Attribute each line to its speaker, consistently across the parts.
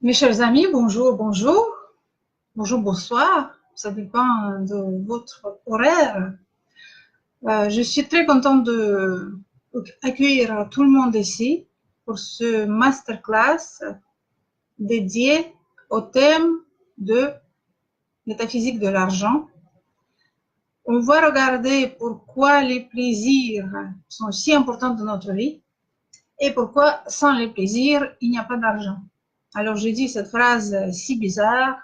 Speaker 1: Mes chers amis, bonjour, bonjour, bonjour, bonsoir, ça dépend de votre horaire. Je suis très contente d'accueillir tout le monde ici pour ce masterclass dédié au thème de métaphysique de l'argent. On va regarder pourquoi les plaisirs sont si importants dans notre vie et pourquoi sans les plaisirs, il n'y a pas d'argent. Alors j'ai dit cette phrase si bizarre,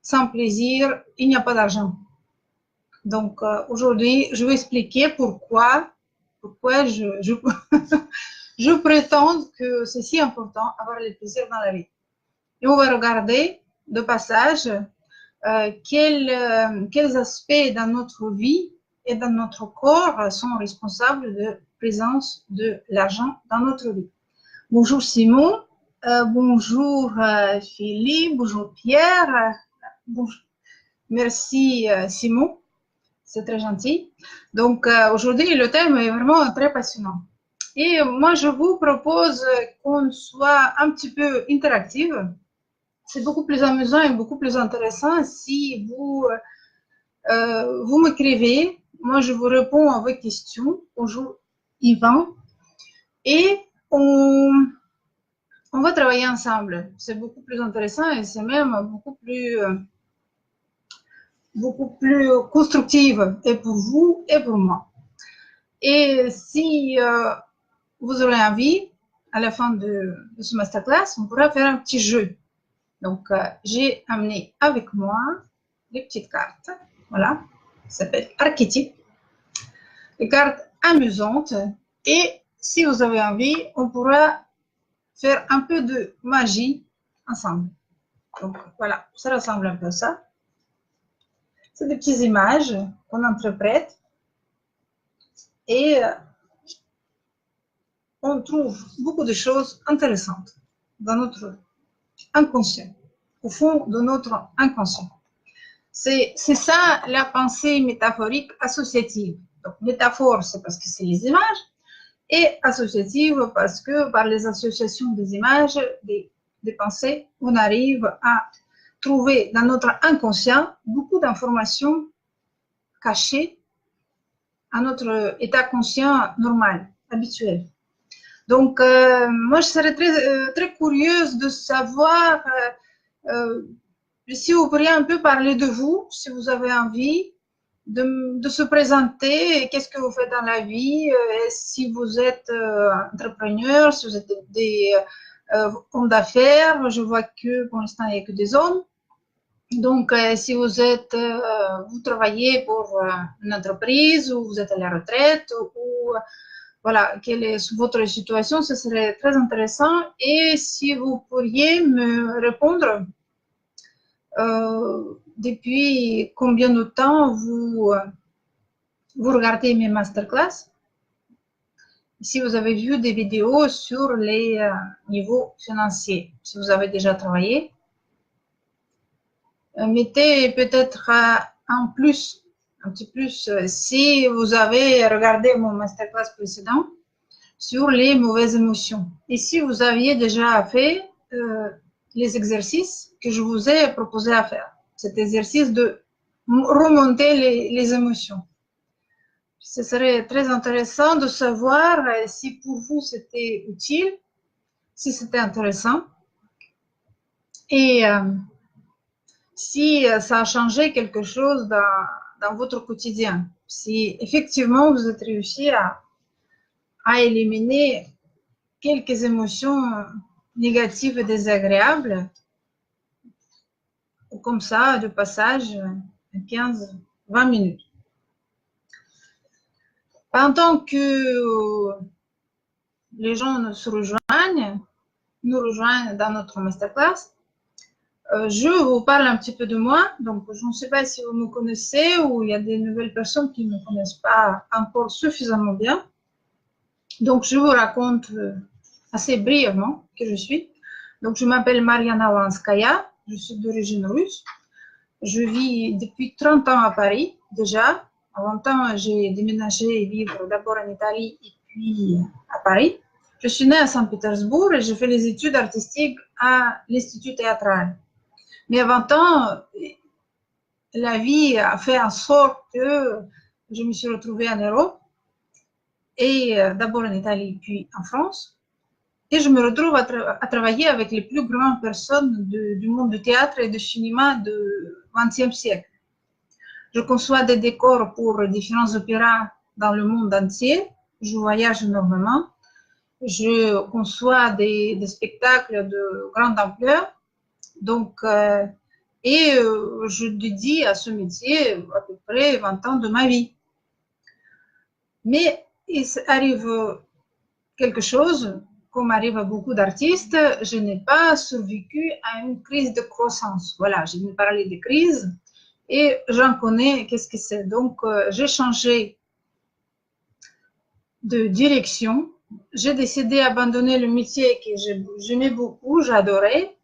Speaker 1: sans plaisir, il n'y a pas d'argent. Donc aujourd'hui, je vais expliquer pourquoi je prétends que c'est si important avoir les plaisirs dans la vie. Et on va regarder de passage quels aspects dans notre vie et dans notre corps sont responsables de la présence de l'argent dans notre vie. Bonjour Simon, bonjour Philippe, bonjour Pierre, bonjour. Merci Simon, c'est très gentil. Donc aujourd'hui le thème est vraiment très passionnant. Et moi je vous propose qu'on soit un petit peu interactive. C'est beaucoup plus amusant et beaucoup plus intéressant si vous m'écrivez. Moi je vous réponds à vos questions. Bonjour Yvan. Et on va travailler ensemble. C'est beaucoup plus intéressant et c'est même beaucoup plus constructive et pour vous et pour moi. Et si vous aurez envie, à la fin de ce masterclass, on pourra faire un petit jeu. Donc, j'ai amené avec moi les petites cartes. Voilà, ça s'appelle archétype. Des cartes amusantes. Et si vous avez envie, on pourra faire un peu de magie ensemble. Donc, voilà, ça ressemble un peu à ça. C'est des petites images qu'on interprète et on trouve beaucoup de choses intéressantes dans notre inconscient, au fond de notre inconscient. C'est ça la pensée métaphorique associative. Donc, métaphore, c'est parce que c'est les images, et associative parce que par les associations des images, des pensées, on arrive à trouver dans notre inconscient beaucoup d'informations cachées à notre état conscient normal, habituel. Donc, moi, je serais très curieuse de savoir si vous pourriez un peu parler de vous, si vous avez envie de se présenter, qu'est-ce que vous faites dans la vie, si vous êtes entrepreneur, si vous êtes des hommes d'affaires. Je vois que pour l'instant, il n'y a que des hommes. Donc, si vous travaillez pour une entreprise ou vous êtes à la retraite ou voilà, quelle est votre situation, ce serait très intéressant. Et si vous pourriez me répondre depuis combien de temps vous regardez mes masterclass, si vous avez vu des vidéos sur les niveaux financiers, si vous avez déjà travaillé. Mettez peut-être un petit plus, si vous avez regardé mon masterclass précédent sur les mauvaises émotions. Et si vous aviez déjà fait les exercices que je vous ai proposé à faire, cet exercice de remonter les émotions. Ce serait très intéressant de savoir si pour vous c'était utile, si c'était intéressant. Et si ça a changé quelque chose dans votre quotidien, si effectivement vous êtes réussi à éliminer quelques émotions négatives et désagréables, comme ça, de passage, 15-20 minutes. Pendant que les gens nous rejoignent dans notre masterclass, je vous parle un petit peu de moi. Donc, je ne sais pas si vous me connaissez ou il y a des nouvelles personnes qui ne me connaissent pas encore suffisamment bien. Donc, je vous raconte assez brièvement qui je suis. Donc, je m'appelle Mariana Vanskaya. Je suis d'origine russe. Je vis depuis 30 ans à Paris déjà. Avant, j'ai déménagé vivre d'abord en Italie et puis à Paris. Je suis née à Saint-Pétersbourg et j'ai fait les études artistiques à l'Institut théâtral. Mais à 20 ans, la vie a fait en sorte que je me suis retrouvée en Europe, et d'abord en Italie, puis en France. Et je me retrouve à travailler avec les plus grandes personnes du monde du théâtre et du cinéma du XXe siècle. Je conçois des décors pour différents opéras dans le monde entier. Je voyage énormément. Je conçois des spectacles de grande ampleur. Donc, je dédie à ce métier à peu près 20 ans de ma vie. Mais il arrive quelque chose, comme arrive à beaucoup d'artistes, je n'ai pas survécu à une crise de croissance. Voilà, j'ai parlé de crise et j'en connais qu'est-ce que c'est. Donc, j'ai changé de direction. J'ai décidé d'abandonner le métier que j'aimais beaucoup, j'adorais.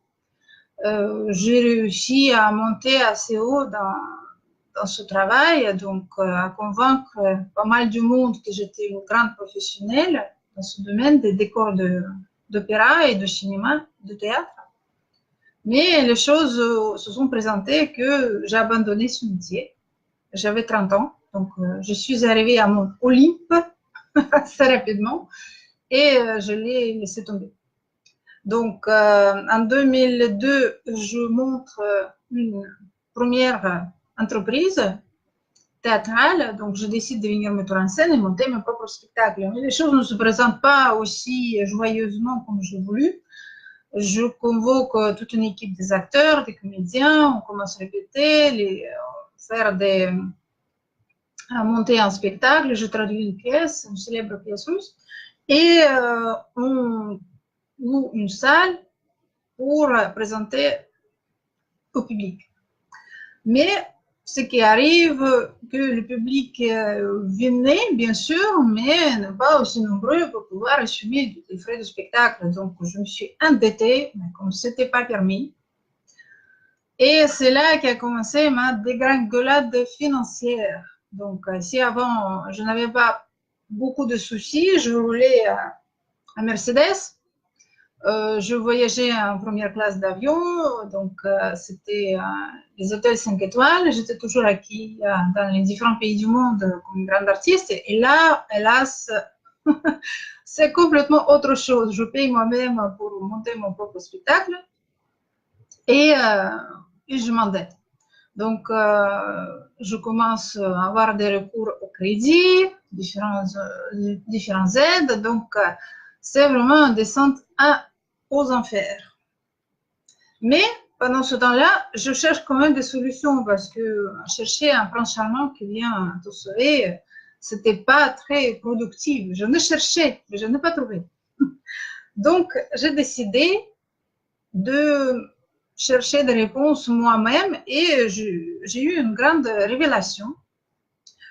Speaker 1: J'ai réussi à monter assez haut dans ce travail, donc à convaincre pas mal du monde que j'étais une grande professionnelle dans ce domaine des décors d'opéra et de cinéma, de théâtre. Mais les choses se sont présentées que j'ai abandonné ce métier. J'avais 30 ans, donc je suis arrivée à mon Olympe assez rapidement et je l'ai laissé tomber. Donc en 2002, je montre une première entreprise théâtrale, donc je décide de venir mettre en scène et monter mes propres spectacles. Mais les choses ne se présentent pas aussi joyeusement comme je voulu. Je convoque toute une équipe des acteurs, des comédiens, on commence à répéter, faire à monter un spectacle, je traduis une pièce, une célèbre pièce russe, et on loue une salle pour présenter au public. Mais ce qui arrive, que le public venait, bien sûr, mais n'est pas aussi nombreux pour pouvoir assumer les frais de spectacle. Donc, je me suis endettée, comme ce n'était pas permis. Et c'est là qu'a commencé ma dégringolade financière. Donc, si avant, je n'avais pas beaucoup de soucis, je roulais à Mercedes. Je voyageais en première classe d'avion, donc c'était les hôtels 5 étoiles. J'étais toujours acquis dans les différents pays du monde comme une grande artiste. Et là, hélas, c'est complètement autre chose. Je paye moi-même pour monter mon propre spectacle et je m'endette. Donc, je commence à avoir des recours au crédit, différentes aides. Donc, c'est vraiment une descente aux enfers. Mais pendant ce temps-là, je cherche quand même des solutions parce que chercher un prince charmant qui vient te sauver, c'était pas très productif. Je ne cherchais, mais je n'ai pas trouvé. Donc, j'ai décidé de chercher des réponses moi-même et j'ai eu une grande révélation.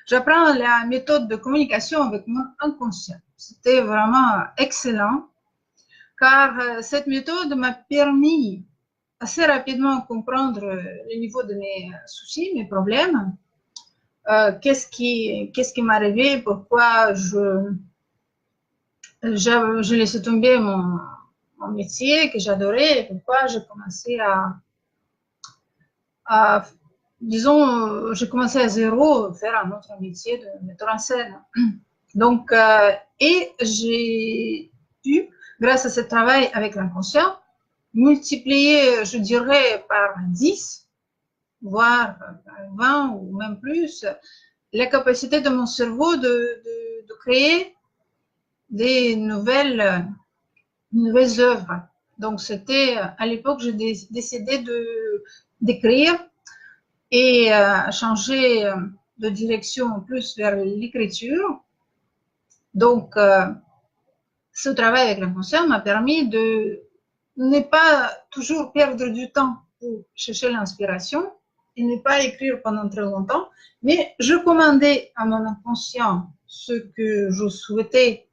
Speaker 1: J'apprends la méthode de communication avec mon inconscient. C'était vraiment excellent car cette méthode m'a permis assez rapidement comprendre le niveau de mes soucis, mes problèmes, qu'est-ce qui m'arrivait, pourquoi je laissais tomber mon métier que j'adorais et pourquoi j'ai commencé disons, j'ai commencé à zéro, faire un autre métier de metteur en scène. Donc, et j'ai dû, grâce à ce travail avec l'inconscient, multiplier, je dirais, par 10, voire 20 ou même plus, la capacité de mon cerveau de créer des nouvelles œuvres. Donc, c'était, à l'époque, j'ai décidé d'écrire et changer de direction plus vers l'écriture. Donc, ce travail avec l'inconscient m'a permis de ne pas toujours perdre du temps pour chercher l'inspiration et ne pas écrire pendant très longtemps, mais je commandais à mon inconscient ce que je souhaitais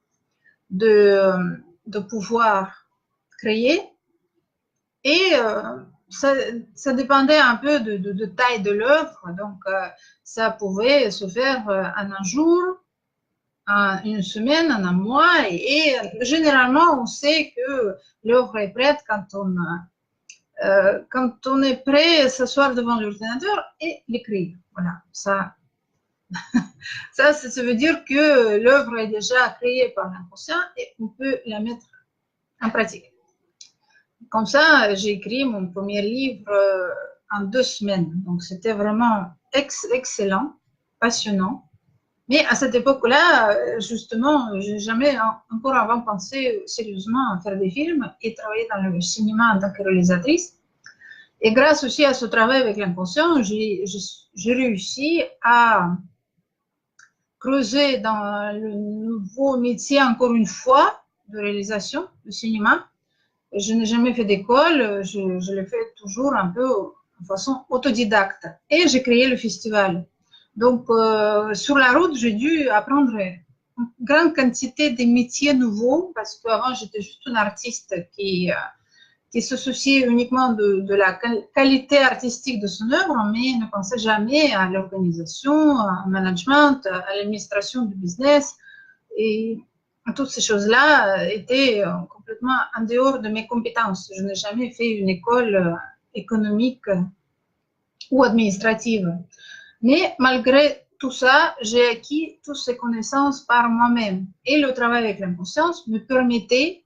Speaker 1: de pouvoir créer et ça dépendait un peu de taille de l'œuvre, donc ça pouvait se faire en un jour, une semaine, en un mois, et généralement, on sait que l'œuvre est prête quand on est prêt à s'asseoir devant l'ordinateur et l'écrire. Voilà, ça veut dire que l'œuvre est déjà créée par l'inconscient et on peut la mettre en pratique. Comme ça, j'ai écrit mon premier livre en 2 semaines. Donc, c'était vraiment excellent, passionnant. Mais à cette époque-là, justement, j'ai jamais encore avant pensé sérieusement à faire des films et travailler dans le cinéma en tant que réalisatrice. Et grâce aussi à ce travail avec l'inconscient, j'ai réussi à creuser dans le nouveau métier encore une fois de réalisation, de cinéma. Je n'ai jamais fait d'école, je l'ai fait toujours un peu de façon autodidacte. Et j'ai créé le festival. Donc, sur la route, j'ai dû apprendre une grande quantité de métiers nouveaux parce qu'avant, j'étais juste une artiste qui se souciait uniquement de la qualité artistique de son œuvre, mais ne pensait jamais à l'organisation, au management, à l'administration du business. Et toutes ces choses-là étaient complètement en dehors de mes compétences. Je n'ai jamais fait une école économique ou administrative. Mais malgré tout ça, j'ai acquis toutes ces connaissances par moi-même. Et le travail avec l'inconscience me permettait,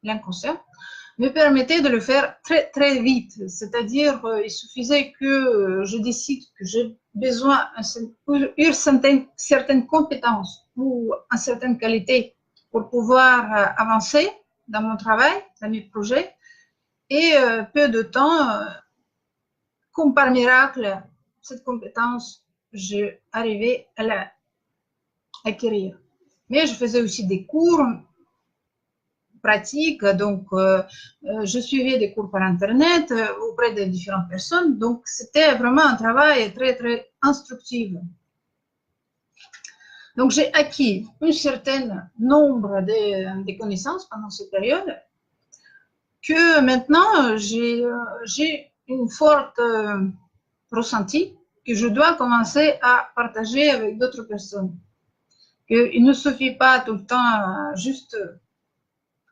Speaker 1: de le faire très, très vite. C'est-à-dire, il suffisait que je décide que j'ai besoin d'une certaine compétence ou une certaine qualité pour pouvoir avancer dans mon travail, dans mes projets. Et peu de temps, comme par miracle, cette compétence, j'ai arrivé à l'acquérir. Mais je faisais aussi des cours pratiques, donc je suivais des cours par Internet auprès de différentes personnes, donc c'était vraiment un travail très, très instructif. Donc j'ai acquis un certain nombre de connaissances pendant cette période que maintenant j'ai une forte ressenti que je dois commencer à partager avec d'autres personnes. Il ne suffit pas tout le temps juste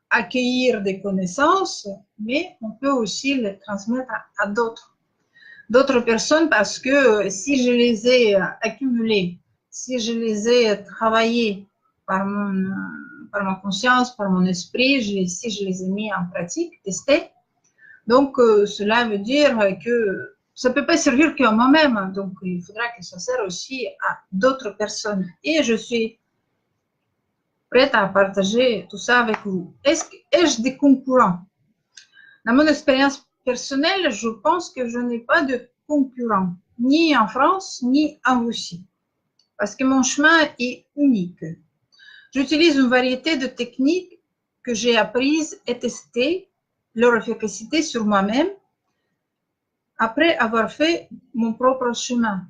Speaker 1: accueillir des connaissances, mais on peut aussi les transmettre à d'autres personnes parce que si je les ai accumulées, si je les ai travaillées par ma conscience, par mon esprit, si je les ai mis en pratique, testés, donc cela veut dire que ça ne peut pas servir qu'à moi-même, donc il faudra que ça serve aussi à d'autres personnes. Et je suis prête à partager tout ça avec vous. Ai-je des concurrents? Dans mon expérience personnelle, je pense que je n'ai pas de concurrents, ni en France, ni en Russie, parce que mon chemin est unique. J'utilise une variété de techniques que j'ai apprises et testées leur efficacité sur moi-même après avoir fait mon propre chemin.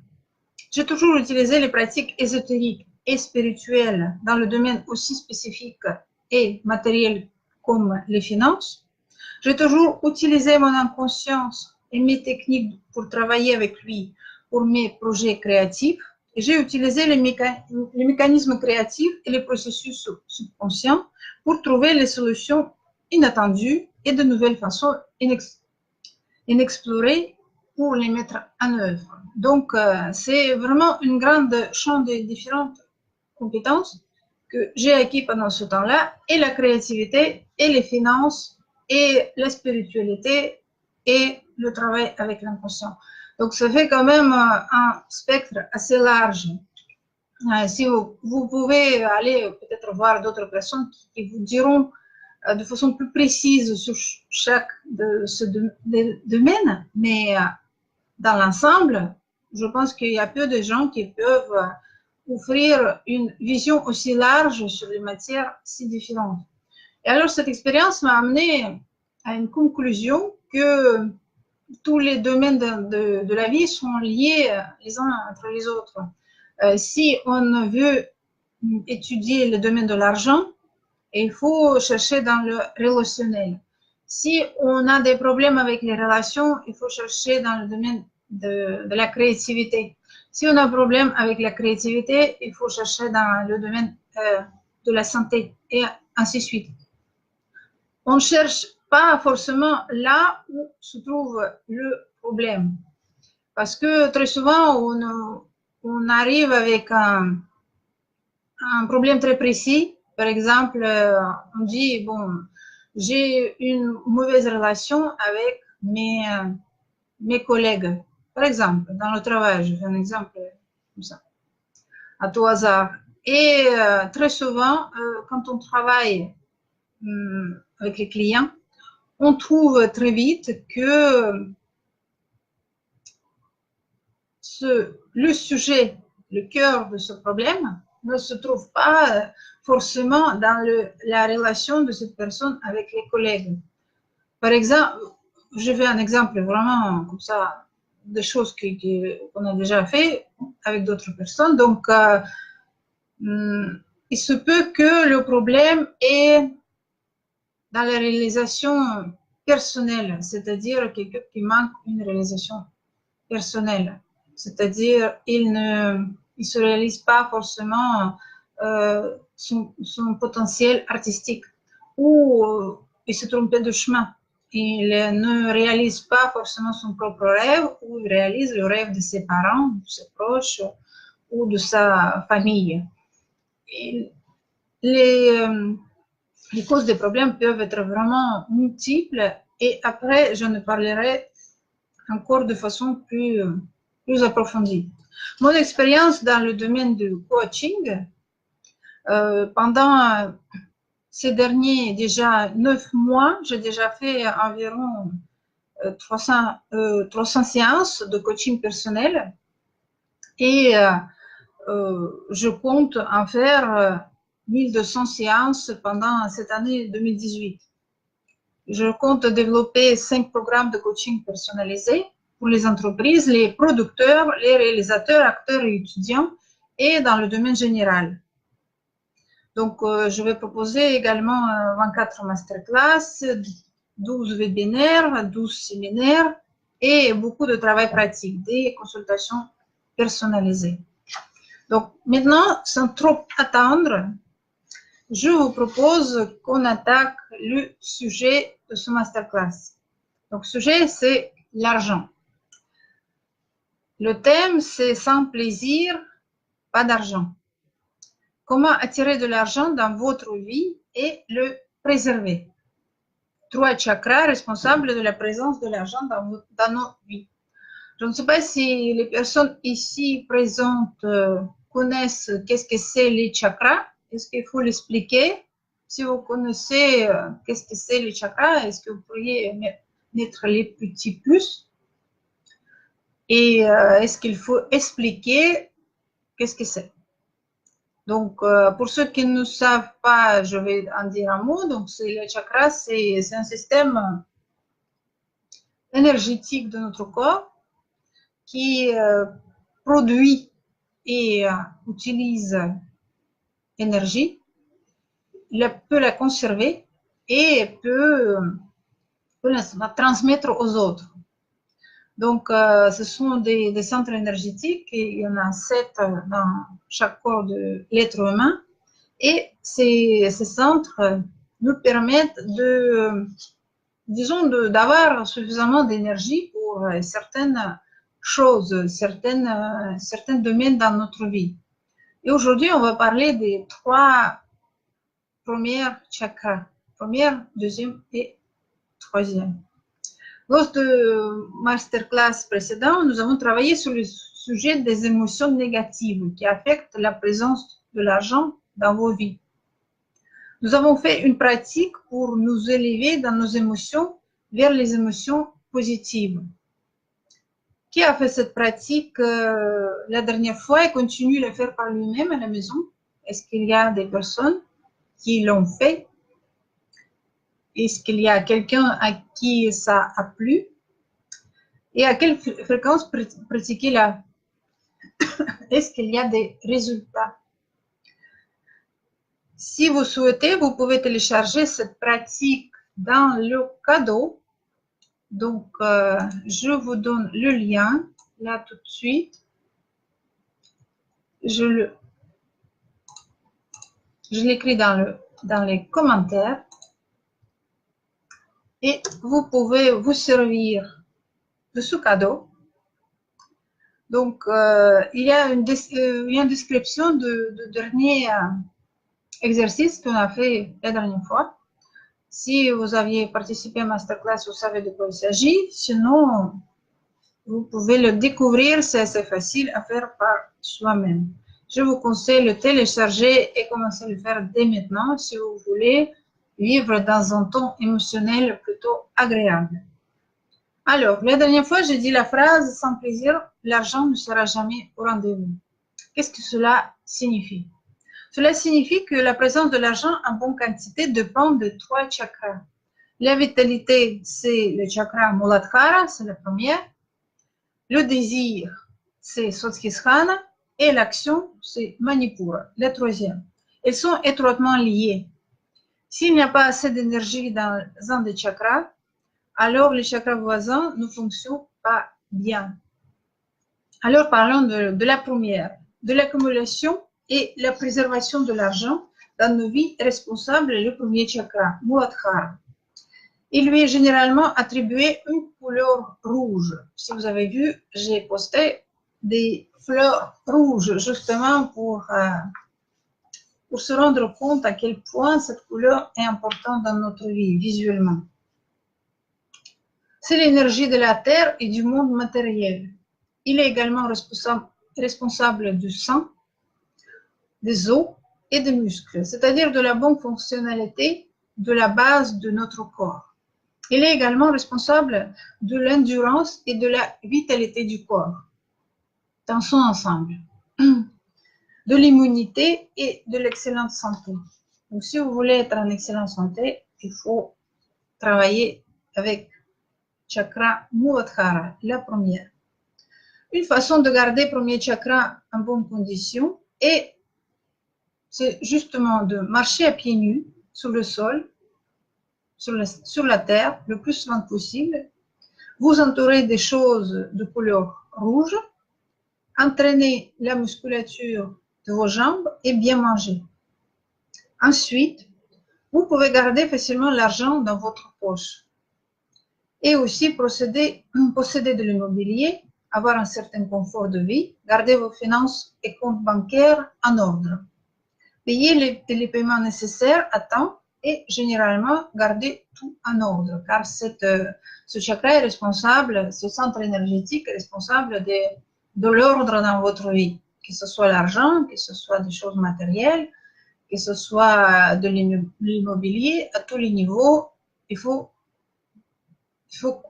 Speaker 1: J'ai toujours utilisé les pratiques ésotériques et spirituelles dans le domaine aussi spécifique et matériel comme les finances. J'ai toujours utilisé mon inconscience et mes techniques pour travailler avec lui pour mes projets créatifs. Et j'ai utilisé les mécanismes créatifs et les processus subconscients pour trouver les solutions inattendues et de nouvelles façons inexplorées pour les mettre en œuvre. Donc, c'est vraiment une grande champ de différentes compétences que j'ai acquis pendant ce temps-là, et la créativité, et les finances, et la spiritualité, et le travail avec l'inconscient. Donc, ça fait quand même un spectre assez large. Si vous pouvez aller peut-être voir d'autres personnes qui vous diront de façon plus précise sur chaque de ce domaine, mais dans l'ensemble, je pense qu'il y a peu de gens qui peuvent offrir une vision aussi large sur les matières si différentes. Et alors, cette expérience m'a amené à une conclusion que tous les domaines de la vie sont liés les uns entre les autres. Si on veut étudier le domaine de l'argent, il faut chercher dans le relationnel. Si on a des problèmes avec les relations, il faut chercher dans le domaine de la créativité. Si on a un problème avec la créativité, il faut chercher dans le domaine de la santé et ainsi de suite. On ne cherche pas forcément là où se trouve le problème. Parce que très souvent, on arrive avec un problème très précis. Par exemple, on dit, bon, j'ai une mauvaise relation avec mes collègues. Par exemple, dans le travail, je fais un exemple comme ça, à tout hasard. Et très souvent, quand on travaille avec les clients, on trouve très vite que le sujet, le cœur de ce problème ne se trouve pas forcément dans la relation de cette personne avec les collègues. Par exemple, je fais un exemple vraiment comme ça, des choses qu'on a déjà fait avec d'autres personnes. Donc, il se peut que le problème est dans la réalisation personnelle, c'est-à-dire quelqu'un qui manque une réalisation personnelle. C'est-à-dire, il ne se réalise pas forcément son potentiel artistique ou il se trompe de chemin. Il ne réalise pas forcément son propre rêve ou il réalise le rêve de ses parents, de ses proches ou de sa famille. Et les causes des problèmes peuvent être vraiment multiples et après, je ne parlerai encore de façon plus approfondie. Mon expérience dans le domaine du coaching, pendant ces derniers déjà 9 mois, j'ai déjà fait environ 300 séances de coaching personnel et je compte en faire 1200 séances pendant cette année 2018. Je compte développer 5 programmes de coaching personnalisés pour les entreprises, les producteurs, les réalisateurs, acteurs et étudiants et dans le domaine général. Donc, je vais proposer également 24 masterclass, 12 webinaires, 12 séminaires et beaucoup de travail pratique, des consultations personnalisées. Donc, maintenant, sans trop attendre, je vous propose qu'on attaque le sujet de ce masterclass. Donc, le sujet, c'est l'argent. Le thème, c'est sans plaisir, pas d'argent. Comment attirer de l'argent dans votre vie et le préserver. 3 chakras responsables de la présence de l'argent dans nos vies. Je ne sais pas si les personnes ici présentes connaissent qu'est-ce que c'est les chakras. Est-ce qu'il faut l'expliquer? Si vous connaissez qu'est-ce que c'est les chakras, est-ce que vous pourriez mettre les petits plus? Et est-ce qu'il faut expliquer qu'est-ce que c'est? Donc, pour ceux qui ne savent pas, je vais en dire un mot. Donc, les chakras, c'est un système énergétique de notre corps qui produit et utilise énergie, il peut la conserver et peut la transmettre aux autres. Donc, ce sont des centres énergétiques, et il y en a 7 dans chaque corps de l'être humain. Et ces centres nous permettent disons, d'avoir suffisamment d'énergie pour certaines choses, certains domaines dans notre vie. Et aujourd'hui, on va parler des 3 premières chakras. Première, deuxième et troisième. Lors de masterclass précédent, nous avons travaillé sur le sujet des émotions négatives qui affectent la présence de l'argent dans vos vies. Nous avons fait une pratique pour nous élever dans nos émotions vers les émotions positives. Qui a fait cette pratique la dernière fois et continue de le faire par lui-même à la maison? Est-ce qu'il y a des personnes qui l'ont fait? Est-ce qu'il y a quelqu'un à qui ça a plu? Et à quelle fréquence pratiquer-la? Est-ce qu'il y a des résultats? Si vous souhaitez, vous pouvez télécharger cette pratique dans le cadeau. Donc, je vous donne le lien là tout de suite. je l'écris dans les commentaires et vous pouvez vous servir de ce cadeau. Donc, il y a une description de dernier exercice qu'on a fait la dernière fois. Si vous aviez participé à Masterclass, vous savez de quoi il s'agit. Sinon, vous pouvez le découvrir, c'est assez facile à faire par soi-même. Je vous conseille de le télécharger et commencer à le faire dès maintenant si vous voulez vivre dans un ton émotionnel plutôt agréable. Alors, la dernière fois, j'ai dit la phrase « Sans plaisir, l'argent ne sera jamais au rendez-vous ». Qu'est-ce que cela signifie? Cela signifie que la présence de l'argent en bonne quantité dépend de 3 chakras. La vitalité, c'est le chakra Muladhara, c'est la première. Le désir, c'est Swadhisthana. Et l'action, c'est Manipura, la troisième. Elles sont étroitement liées. S'il n'y a pas assez d'énergie dans un des chakras, alors les chakras voisins ne fonctionnent pas bien. Alors parlons de la première, de l'accumulation et la préservation de l'argent dans nos vies responsables, le premier chakra, Muladhara. Il lui est généralement attribué une couleur rouge. Si vous avez vu, j'ai posté des fleurs rouges justement pour se rendre compte à quel point cette couleur est importante dans notre vie visuellement. C'est l'énergie de la terre et du monde matériel. Il est également responsable du sang, des os et des muscles, c'est-à-dire de la bonne fonctionnalité de la base de notre corps. Il est également responsable de l'endurance et de la vitalité du corps, dans son ensemble, de l'immunité et de l'excellente santé. Donc, si vous voulez être en excellente santé, il faut travailler avec chakra Muladhara, la première. Une façon de garder le premier chakra en bonne condition est c'est justement de marcher à pieds nus sur le sol, sur la terre, le plus souvent possible, vous entourez des choses de couleur rouge, entraînez la musculature de vos jambes et bien manger. Ensuite, vous pouvez garder facilement l'argent dans votre poche et aussi posséder de l'immobilier, avoir un certain confort de vie, garder vos finances et comptes bancaires en ordre, payer les paiements nécessaires à temps et généralement garder tout en ordre, car ce chakra est responsable, ce centre énergétique est responsable de l'ordre dans votre vie, que ce soit l'argent, que ce soit des choses matérielles, que ce soit de l'immobilier, à tous les niveaux, il faut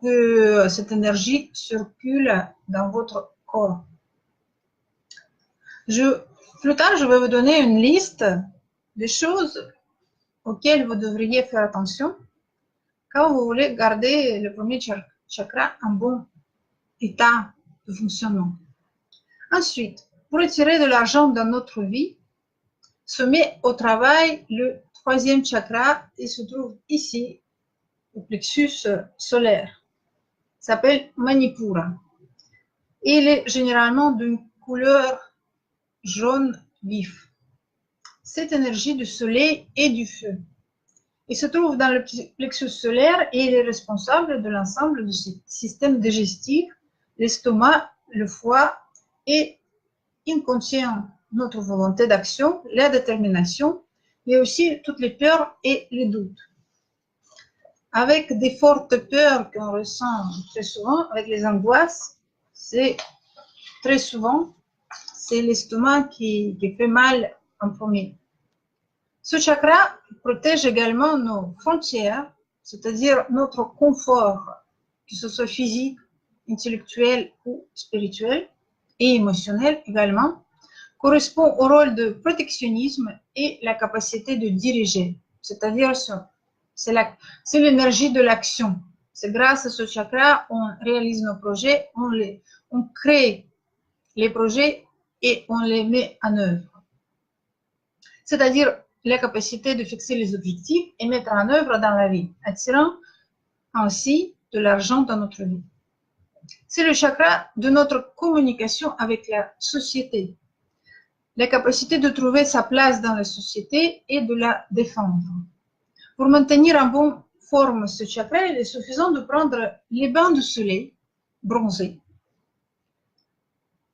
Speaker 1: que cette énergie circule dans votre corps. Plus tard, je vais vous donner une liste des choses auxquelles vous devriez faire attention quand vous voulez garder le premier chakra en bon état de fonctionnement. Ensuite, pour retirer de l'argent dans notre vie, se met au travail le troisième chakra. Il se trouve ici, au plexus solaire. Il s'appelle Manipura. Il est généralement d'une couleur jaune vif. Cette énergie du soleil et du feu. Il se trouve dans le plexus solaire et il est responsable de l'ensemble du système digestif, l'estomac, le foie et il contient notre volonté d'action, la détermination, mais aussi toutes les peurs et les doutes. Avec des fortes peurs qu'on ressent très souvent, avec les angoisses, c'est très souvent, c'est l'estomac qui fait mal en premier. Ce chakra protège également nos frontières, c'est-à-dire notre confort, que ce soit physique, intellectuel ou spirituel, et émotionnel également, correspond au rôle de protectionnisme et la capacité de diriger, c'est-à-dire c'est l'énergie de l'action. C'est grâce à ce chakra on réalise nos projets, on crée les projets et on les met en œuvre. C'est-à-dire la capacité de fixer les objectifs et mettre en œuvre dans la vie, attirant ainsi de l'argent dans notre vie. C'est le chakra de notre communication avec la société. la capacité de trouver sa place dans la société et de la défendre. Pour maintenir en bonne forme ce chakra, il est suffisant de prendre les bains de soleil bronzés,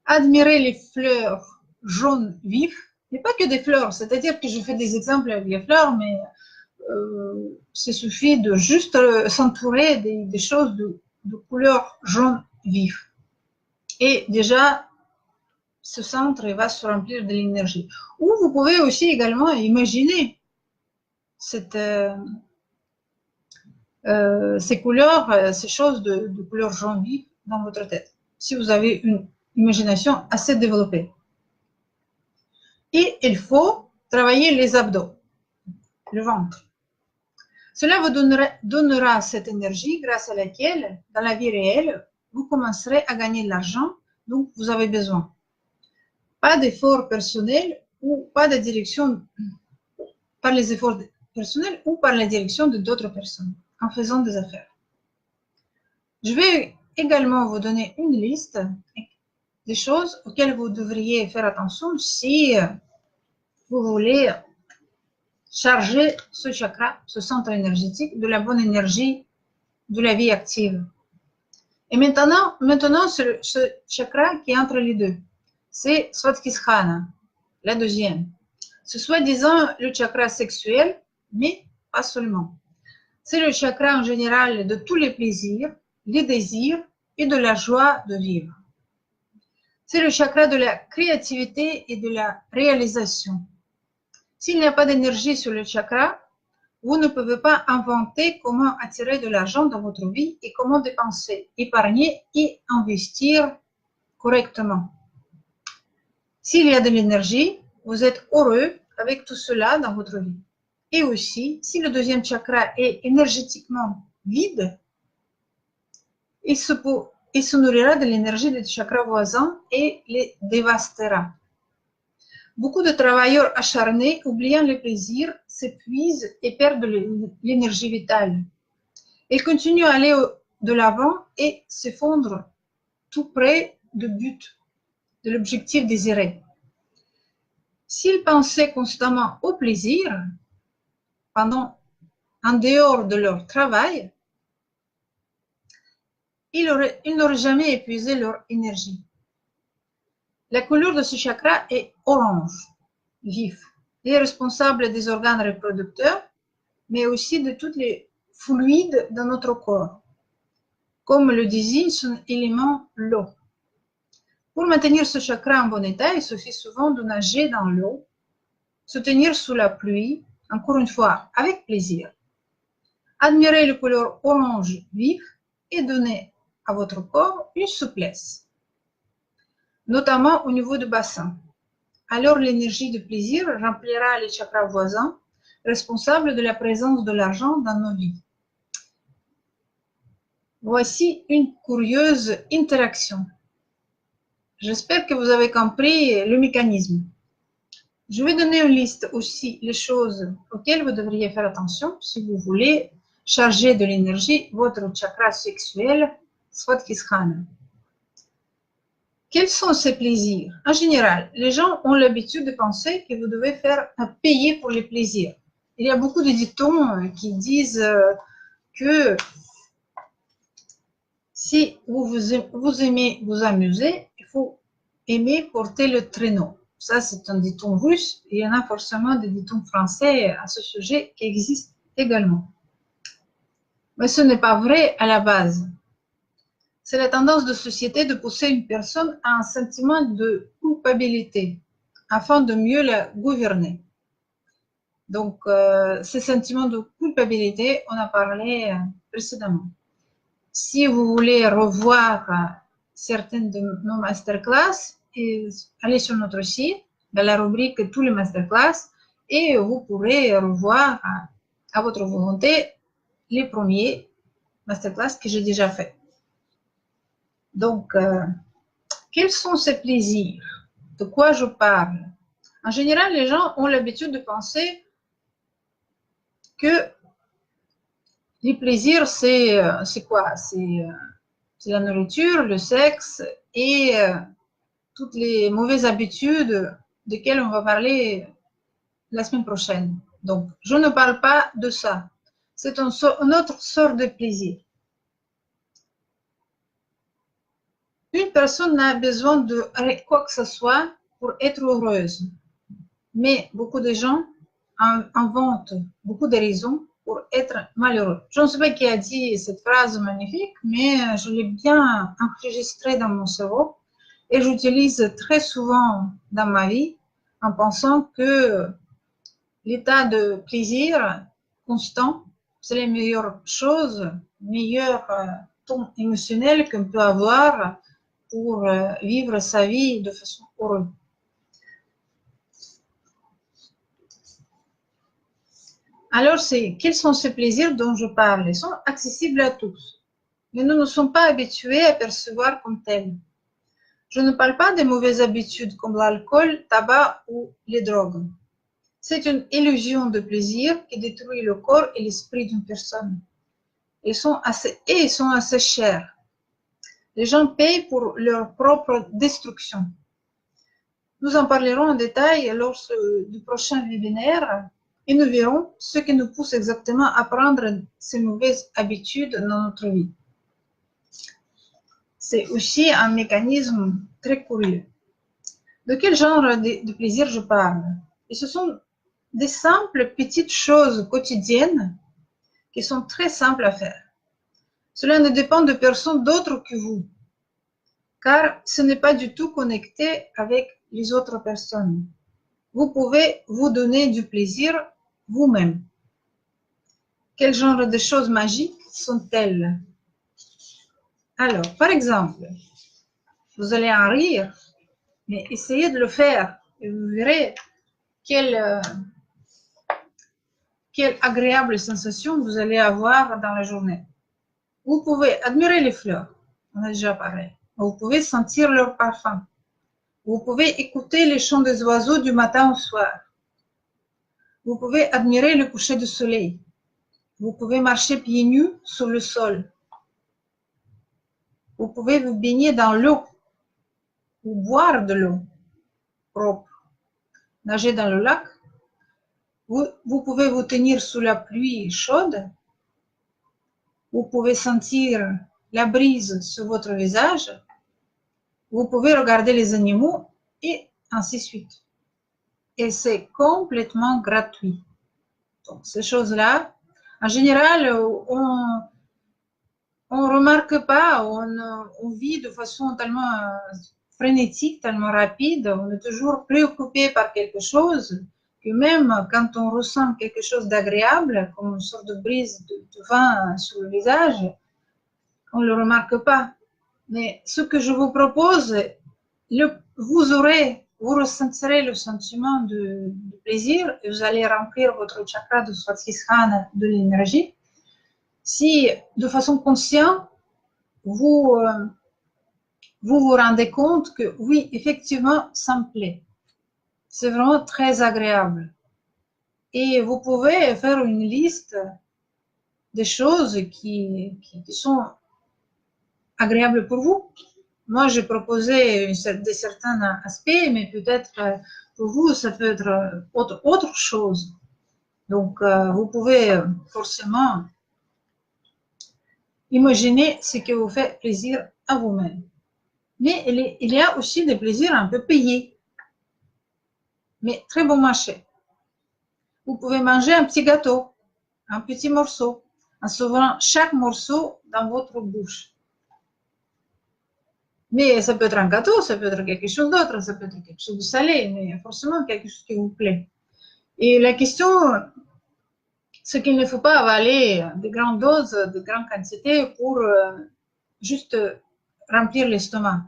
Speaker 1: admirer les fleurs jaunes vifs, mais pas que des fleurs, c'est-à-dire que je fais des exemples avec les fleurs, mais il suffit de juste s'entourer des choses de couleur jaune vif. Et déjà, ce centre va se remplir de l'énergie. Ou vous pouvez aussi également imaginer ces couleurs, ces choses de couleur jaune vif dans votre tête, si vous avez une imagination assez développée. Et il faut travailler les abdos, le ventre. Cela vous donnera cette énergie grâce à laquelle, dans la vie réelle, vous commencerez à gagner de l'argent dont vous avez besoin. Pas d'efforts personnels ou pas de direction par les efforts personnels ou par la direction de d'autres personnes en faisant des affaires. Je vais également vous donner une liste des choses auxquelles vous devriez faire attention si vous voulez charger ce chakra, ce centre énergétique, de la bonne énergie de la vie active. Et maintenant ce chakra qui est entre les deux, c'est Svatkisthana, la deuxième. C'est soi-disant le chakra sexuel, mais pas seulement. C'est le chakra en général de tous les plaisirs, les désirs et de la joie de vivre. C'est le chakra de la créativité et de la réalisation. S'il n'y a pas d'énergie sur le chakra, vous ne pouvez pas inventer comment attirer de l'argent dans votre vie et comment dépenser, épargner et investir correctement. S'il y a de l'énergie, vous êtes heureux avec tout cela dans votre vie. Et aussi, si le deuxième chakra est énergétiquement vide, il se nourrira de l'énergie des chakras voisins et les dévastera. Beaucoup de travailleurs acharnés, oubliant le plaisir, s'épuisent et perdent l'énergie vitale. Ils continuent à aller de l'avant et s'effondrent tout près du but, de l'objectif désiré. S'ils pensaient constamment au plaisir, en dehors de leur travail, ils n'auraient jamais épuisé leur énergie. La couleur de ce chakra est orange, vif. Il est responsable des organes reproducteurs, mais aussi de tous les fluides dans notre corps, comme le désigne son élément l'eau. Pour maintenir ce chakra en bon état, il suffit souvent de nager dans l'eau, se tenir sous la pluie, encore une fois, avec plaisir. Admirez la couleur orange vif et donnez à votre corps une souplesse, notamment au niveau du bassin. Alors l'énergie de plaisir remplira les chakras voisins, responsables de la présence de l'argent dans nos vies. Voici une curieuse interaction. J'espère que vous avez compris le mécanisme. Je vais donner une liste aussi les choses auxquelles vous devriez faire attention si vous voulez charger de l'énergie votre chakra sexuel, Svatkisthana. Quels sont ces plaisirs? En général, les gens ont l'habitude de penser que vous devez payer pour les plaisirs. Il y a beaucoup de dictons qui disent que si vous aimez vous amuser, il faut aimer porter le traîneau. Ça, c'est un dicton russe. Il y en a forcément des dictons français à ce sujet qui existent également. Mais ce n'est pas vrai à la base. C'est la tendance de société de pousser une personne à un sentiment de culpabilité afin de mieux la gouverner. Donc, ces sentiments de culpabilité, on a parlé précédemment. Si vous voulez revoir certaines de nos masterclass, allez sur notre site, dans la rubrique tous les masterclass, et vous pourrez revoir à votre volonté les premiers masterclass que j'ai déjà fait. Donc, quels sont ces plaisirs? De quoi je parle? En général, les gens ont l'habitude de penser que les plaisirs, c'est quoi? C'est la nourriture, le sexe et toutes les mauvaises habitudes desquels on va parler la semaine prochaine. Donc, je ne parle pas de ça. C'est une autre sorte de plaisir. Une personne n'a besoin de quoi que ce soit pour être heureuse. Mais beaucoup de gens inventent beaucoup de raisons pour être malheureux. Je ne sais pas qui a dit cette phrase magnifique, mais je l'ai bien enregistrée dans mon cerveau et j'utilise très souvent dans ma vie en pensant que l'état de plaisir constant, c'est la meilleure chose, meilleur ton émotionnel qu'on peut avoir pour vivre sa vie de façon heureuse. Alors, quels sont ces plaisirs dont je parle? Ils sont accessibles à tous, mais nous ne sommes pas habitués à percevoir comme tels. Je ne parle pas des mauvaises habitudes comme l'alcool, le tabac ou les drogues. C'est une illusion de plaisir qui détruit le corps et l'esprit d'une personne. Ils sont assez chers. Les gens payent pour leur propre destruction. Nous en parlerons en détail lors du prochain webinaire et nous verrons ce qui nous pousse exactement à prendre ces mauvaises habitudes dans notre vie. C'est aussi un mécanisme très curieux. De quel genre de plaisir je parle? Et ce sont des simples petites choses quotidiennes qui sont très simples à faire. Cela ne dépend de personne d'autre que vous, car ce n'est pas du tout connecté avec les autres personnes. Vous pouvez vous donner du plaisir vous-même. Quel genre de choses magiques sont-elles? Alors, par exemple, vous allez en rire, mais essayez de le faire et vous verrez quelle agréable sensation vous allez avoir dans la journée. Vous pouvez admirer les fleurs, on a déjà parlé. Vous pouvez sentir leur parfum. Vous pouvez écouter les chants des oiseaux du matin au soir. Vous pouvez admirer le coucher du soleil. Vous pouvez marcher pieds nus sur le sol. Vous pouvez vous baigner dans l'eau ou boire de l'eau propre. Nager dans le lac. Vous pouvez vous tenir sous la pluie chaude. Vous pouvez sentir la brise sur votre visage. Vous pouvez regarder les animaux et ainsi de suite. Et c'est complètement gratuit. Donc, ces choses-là, en général, on remarque pas, on vit de façon tellement frénétique, tellement rapide, on est toujours préoccupé par quelque chose, que même quand on ressent quelque chose d'agréable, comme une sorte de brise de vent sur le visage, on ne le remarque pas. Mais ce que je vous propose, vous ressentirez le sentiment de plaisir et vous allez remplir votre chakra de Swatisthana de l'énergie. Si, de façon consciente, vous vous rendez compte que oui, effectivement, ça me plaît. C'est vraiment très agréable. Et vous pouvez faire une liste des choses qui sont agréables pour vous. Moi, j'ai proposé certains aspects, mais peut-être pour vous, ça peut être autre chose. Donc, vous pouvez forcément imaginer ce qui vous fait plaisir à vous-même. Mais il y a aussi des plaisirs un peu payés, mais très bon marché. Vous pouvez manger un petit gâteau, un petit morceau, en sauvant chaque morceau dans votre bouche. Mais ça peut être un gâteau, ça peut être quelque chose d'autre, ça peut être quelque chose de salé, mais forcément quelque chose qui vous plaît. Et la question, c'est qu'il ne faut pas avaler de grandes doses, de grandes quantités pour juste remplir l'estomac.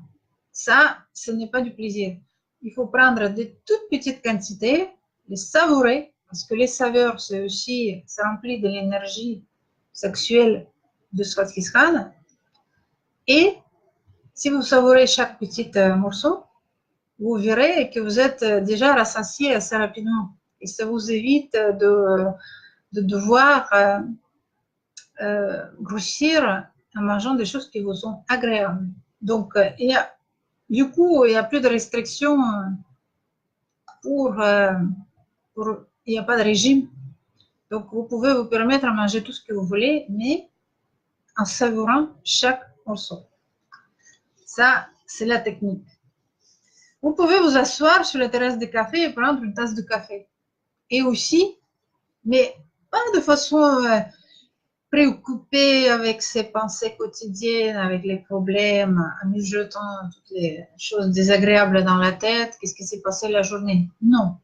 Speaker 1: Ça, ce n'est pas du plaisir. Il faut prendre de toutes petites quantités, les savourer, parce que les saveurs, c'est aussi, ça remplit de l'énergie sexuelle de Swatisthana. Et si vous savourez chaque petit morceau, vous verrez que vous êtes déjà rassasié assez rapidement. Et ça vous évite de devoir grossir en mangeant des choses qui vous sont agréables. Donc, du coup, il n'y a plus de restrictions il n'y a pas de régime. Donc, vous pouvez vous permettre à manger tout ce que vous voulez, mais en savourant chaque morceau. Ça, c'est la technique. Vous pouvez vous asseoir sur la terrasse de café et prendre une tasse de café. Et aussi, mais pas de façon préoccupée avec ses pensées quotidiennes, avec les problèmes, en mijotant toutes les choses désagréables dans la tête, qu'est-ce qui s'est passé la journée. Non.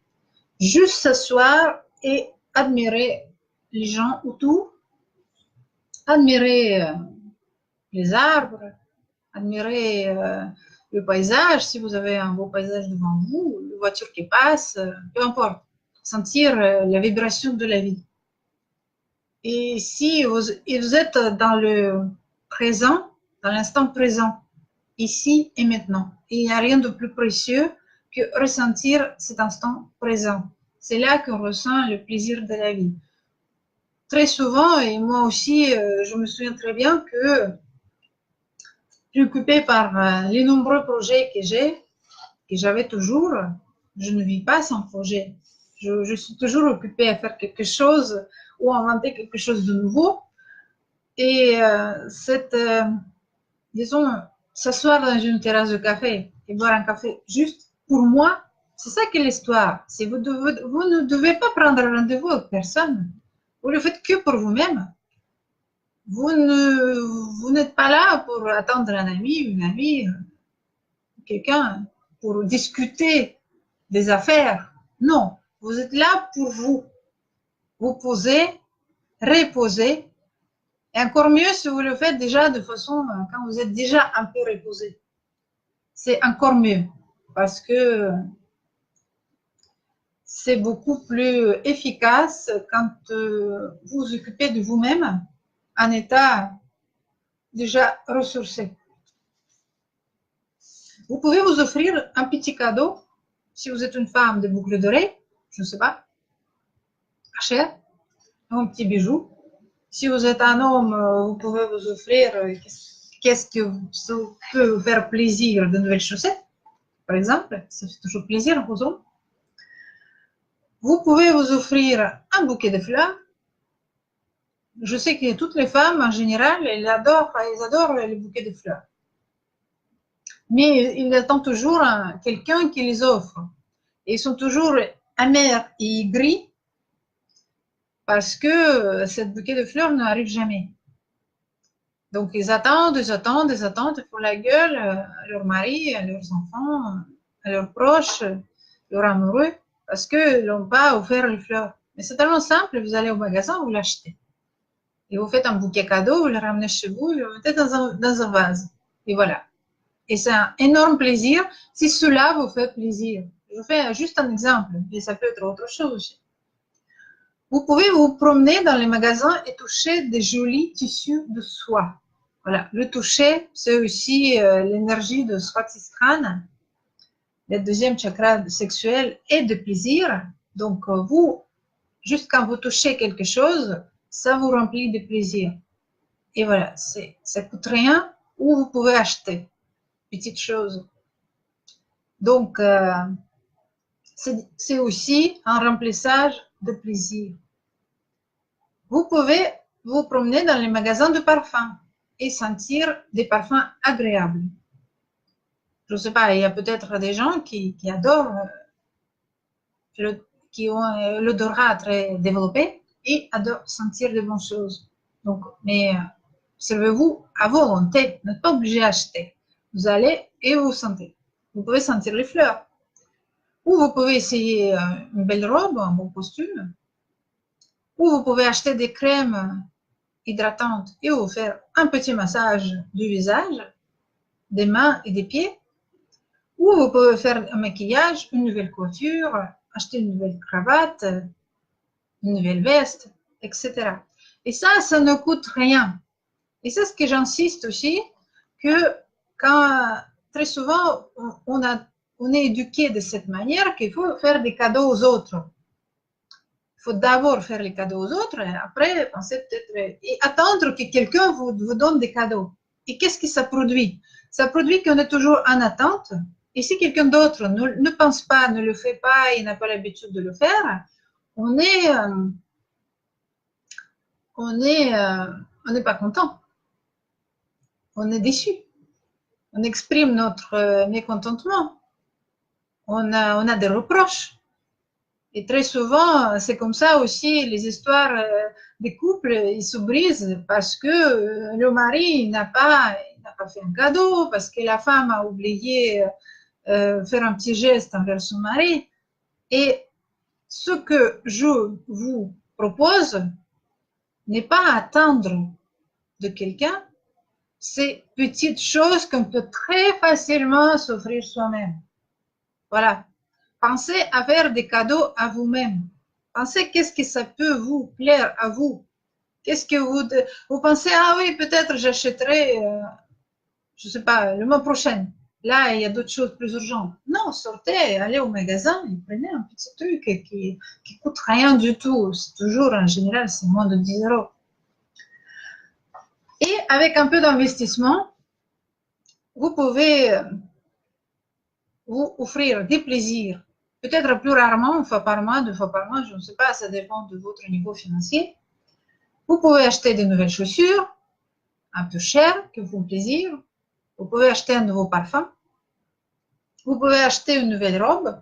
Speaker 1: Juste s'asseoir et admirer les gens autour, admirer les arbres, admirer le paysage, si vous avez un beau paysage devant vous, une voiture qui passe, peu importe, sentir la vibration de la vie. Et si vous êtes dans le présent, dans l'instant présent, ici et maintenant, il n'y a rien de plus précieux que ressentir cet instant présent. C'est là qu'on ressent le plaisir de la vie. Très souvent, et moi aussi, je me souviens très bien que préoccupée par les nombreux projets que j'avais toujours, je ne vis pas sans projet. Je suis toujours occupée à faire quelque chose ou à inventer quelque chose de nouveau. Et disons, s'asseoir dans une terrasse de café et boire un café, juste pour moi, c'est ça qui est l'histoire. Vous ne devez pas prendre rendez-vous avec personne. Vous le faites que pour vous-même. Vous n'êtes pas là pour attendre un ami, une amie, quelqu'un, pour discuter des affaires. Non, vous êtes là pour vous. Vous poser, reposer. Et encore mieux si vous le faites déjà de façon, quand vous êtes déjà un peu reposé. C'est encore mieux parce que c'est beaucoup plus efficace quand vous vous occupez de vous-même en état déjà ressourcé. Vous pouvez vous offrir un petit cadeau si vous êtes une femme de boucles d'oreilles, je ne sais pas, pas cher, un petit bijou. Si vous êtes un homme, vous pouvez vous offrir qu'est-ce que peut vous faire plaisir, de nouvelles chaussettes, par exemple, ça fait toujours plaisir aux hommes. Vous pouvez vous offrir un bouquet de fleurs. Je sais que toutes les femmes, en général, elles adorent les bouquets de fleurs. Mais ils attendent toujours quelqu'un qui les offre. Et ils sont toujours amers et gris parce que ce bouquet de fleurs n'arrive jamais. Donc, ils attendent pour la gueule à leur mari, à leurs enfants, à leurs proches, leurs amoureux, parce qu'ils n'ont pas offert les fleurs. Mais c'est tellement simple, vous allez au magasin, vous l'achetez. Et vous faites un bouquet cadeau, vous le ramenez chez vous, vous le mettez dans un vase. Et voilà. Et c'est un énorme plaisir si cela vous fait plaisir. Je fais juste un exemple, mais ça peut être autre chose aussi. Vous pouvez vous promener dans les magasins et toucher des jolis tissus de soie. Voilà, le toucher, c'est aussi l'énergie de Swatisthana, le deuxième chakra sexuel et de plaisir. Donc, vous, juste quand vous touchez quelque chose, ça vous remplit de plaisir. Et voilà, ça coûte rien ou vous pouvez acheter, petite chose. Donc, c'est aussi un remplissage de plaisir. Vous pouvez vous promener dans les magasins de parfums et sentir des parfums agréables. Je ne sais pas, il y a peut-être des gens qui adorent, qui ont l'odorat très développé et adorent sentir de bonnes choses. Donc, mais servez-vous à volonté, vous n'êtes pas obligé d'acheter. Vous allez et vous sentez. Vous pouvez sentir les fleurs. Ou vous pouvez essayer une belle robe, un bon costume. Ou vous pouvez acheter des crèmes hydratantes et vous faire un petit massage du visage, des mains et des pieds. Ou vous pouvez faire un maquillage, une nouvelle coiffure, acheter une nouvelle cravate, une nouvelle veste, etc. Et ça ne coûte rien. Et c'est ce que j'insiste aussi, que quand très souvent on est éduqué de cette manière qu'il faut faire des cadeaux aux autres. Il faut d'abord faire les cadeaux aux autres et après penser peut-être et attendre que quelqu'un vous donne des cadeaux. Et qu'est-ce que ça produit? Ça produit qu'on est toujours en attente Et si quelqu'un d'autre ne pense pas, ne le fait pas, il n'a pas l'habitude de le faire, on est, on est, on n'est pas content. On est déçu. On exprime notre mécontentement. On a des reproches. Et très souvent, c'est comme ça aussi, les histoires des couples, ils se brisent parce que le mari n'a pas fait un cadeau, parce que la femme a oublié faire un petit geste envers son mari. Et ce que je vous propose n'est pas attendre de quelqu'un ces petites choses qu'on peut très facilement s'offrir soi-même. Voilà. Pensez à faire des cadeaux à vous-même. Pensez qu'est-ce que ça peut vous plaire à vous. Qu'est-ce que vous pensez, ah oui, peut-être j'achèterai, je sais pas, le mois prochain. Là, il y a d'autres choses plus urgentes. Non, sortez, allez au magasin et prenez un petit truc qui coûte rien du tout. C'est toujours, en général, c'est moins de 10 euros. Et avec un peu d'investissement, vous pouvez vous offrir des plaisirs, peut-être plus rarement, une fois par mois, 2 fois par mois, je ne sais pas, ça dépend de votre niveau financier. Vous pouvez acheter de nouvelles chaussures, un peu chères, qui vous font plaisir. Vous pouvez acheter un nouveau parfum. Vous pouvez acheter une nouvelle robe.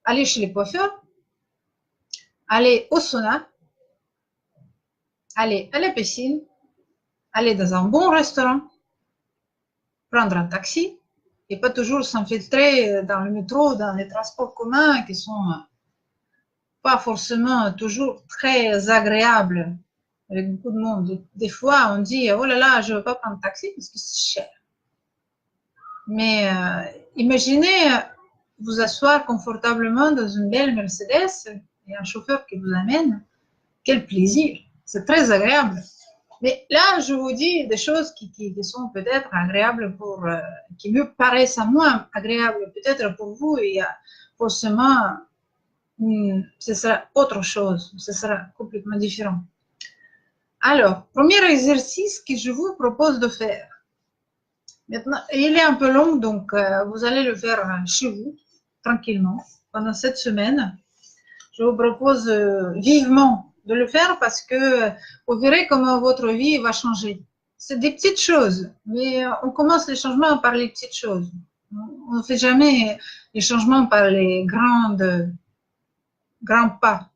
Speaker 1: Aller chez les coiffeurs. Aller au sauna. Aller à la piscine. Aller dans un bon restaurant. Prendre un taxi. Et pas toujours s'infiltrer dans le métro, dans les transports communs qui sont pas forcément toujours très agréables avec beaucoup de monde. Des fois, on dit, oh là là, je ne veux pas prendre un taxi parce que c'est cher. Mais imaginez vous asseoir confortablement dans une belle Mercedes et un chauffeur qui vous amène. Quel plaisir! C'est très agréable. Mais là, je vous dis des choses qui sont peut-être agréables qui me paraissent moins agréables peut-être pour vous. Il y a forcément, ce sera autre chose. Ce sera complètement différent. Alors, premier exercice que je vous propose de faire. Maintenant, il est un peu long, donc vous allez le faire chez vous, tranquillement, pendant cette semaine. Je vous propose vivement de le faire parce que vous verrez comment votre vie va changer. C'est des petites choses, mais on commence les changements par les petites choses. On ne fait jamais les changements par les grands pas.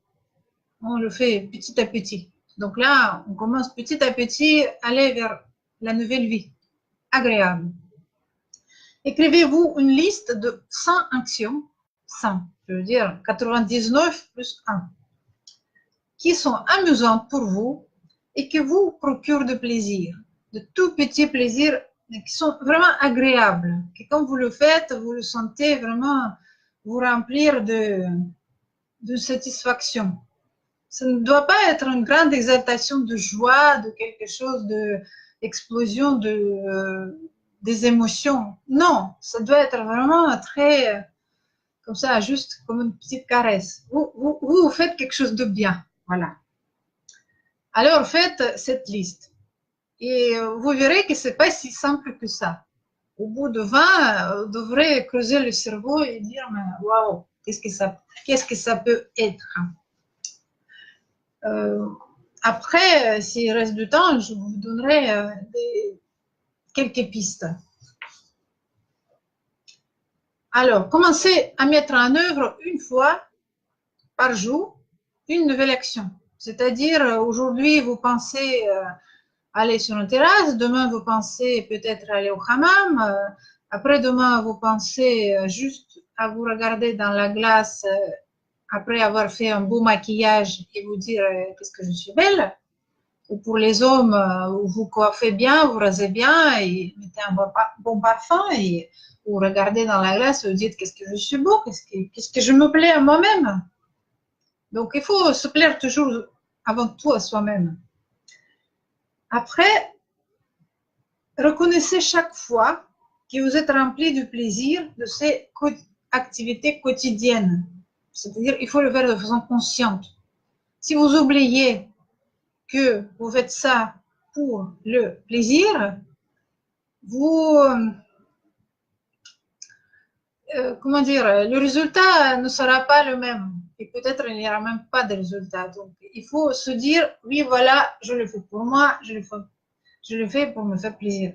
Speaker 1: On le fait petit à petit. Donc là, on commence petit à petit à aller vers la nouvelle vie, agréable. Écrivez-vous une liste de 100 actions, 100, je veux dire 99 plus 1, qui sont amusantes pour vous et qui vous procurent de plaisir, de tout petits plaisirs qui sont vraiment agréables, que quand vous le faites, vous le sentez vraiment vous remplir de satisfaction. Ça ne doit pas être une grande exaltation de joie, de quelque chose d'explosion des émotions. Non, ça doit être vraiment très, comme ça, juste comme une petite caresse. Vous faites quelque chose de bien. Voilà. Alors, faites cette liste. Et vous verrez que c'est pas si simple que ça. Au bout de 20, vous devrez creuser le cerveau et dire, waouh, qu'est-ce que ça peut être? Après, s'il reste du temps, je vous donnerai quelques pistes. Alors, commencez à mettre en œuvre une fois par jour une nouvelle action. C'est-à-dire, aujourd'hui, vous pensez aller sur une terrasse, demain, vous pensez peut-être aller au hammam, après-demain, vous pensez juste à vous regarder dans la glace après avoir fait un beau maquillage et vous dire qu'est-ce que je suis belle. Ou pour les hommes, vous coiffez bien, vous rasez bien et mettez un bon parfum et vous regardez dans la glace et vous dites qu'est-ce que je suis beau, qu'est-ce que je me plais à moi-même. Donc, il faut se plaire toujours avant tout à soi-même. Après, reconnaissez chaque fois que vous êtes rempli du plaisir de ces activités quotidiennes. C'est-à-dire, il faut le faire de façon consciente. Si vous oubliez que vous faites ça pour le plaisir, vous comment dire, le résultat ne sera pas le même. Et peut-être il n'y aura même pas de résultat. Donc, il faut se dire, oui, voilà, je le fais pour moi, je le fais pour me faire plaisir.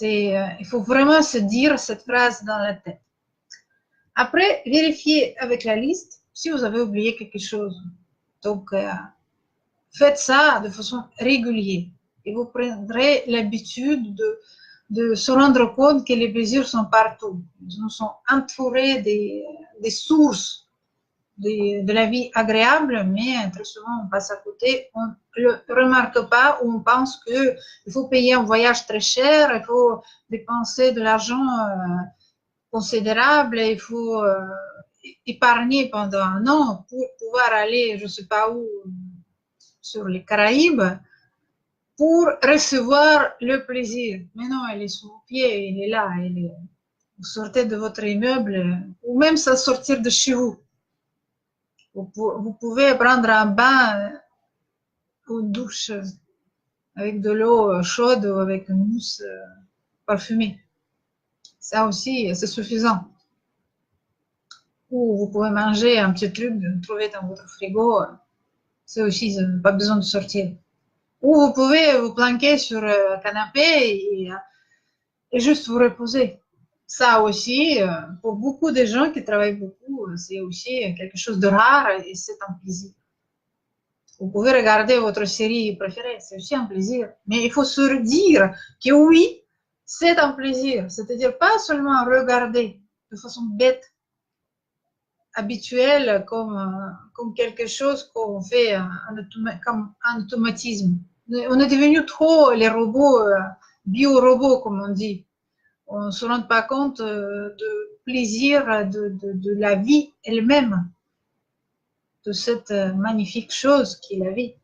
Speaker 1: Il faut vraiment se dire cette phrase dans la tête. Après, vérifiez avec la liste si vous avez oublié quelque chose. Donc, faites ça de façon régulière et vous prendrez l'habitude de se rendre compte que les plaisirs sont partout. Nous sommes entourés des sources de la vie agréable, mais très souvent on passe à côté, on ne le remarque pas ou on pense qu'il faut payer un voyage très cher, il faut dépenser de l'argent considérable, il faut épargner pendant un an pour pouvoir aller, je ne sais pas où, sur les Caraïbes, pour recevoir le plaisir. Mais non, il est sous vos pieds, il est là, vous sortez de votre immeuble, ou même sans sortir de chez vous. Vous pouvez prendre un bain ou une douche avec de l'eau chaude ou avec une mousse parfumée. Ça aussi, c'est suffisant. Ou vous pouvez manger un petit truc, trouver dans votre frigo. C'est aussi, pas besoin de sortir. Ou vous pouvez vous planquer sur le canapé et juste vous reposer. Ça aussi, pour beaucoup de gens qui travaillent beaucoup, c'est aussi quelque chose de rare et c'est un plaisir. Vous pouvez regarder votre série préférée, c'est aussi un plaisir. Mais il faut se dire que oui, c'est un plaisir. C'est-à-dire pas seulement regarder de façon bête, habituelle, comme quelque chose qu'on fait comme un automatisme. On est devenu trop les robots, bio-robots, comme on dit. On ne se rend pas compte de plaisir de la vie elle-même, de cette magnifique chose qui est la vie.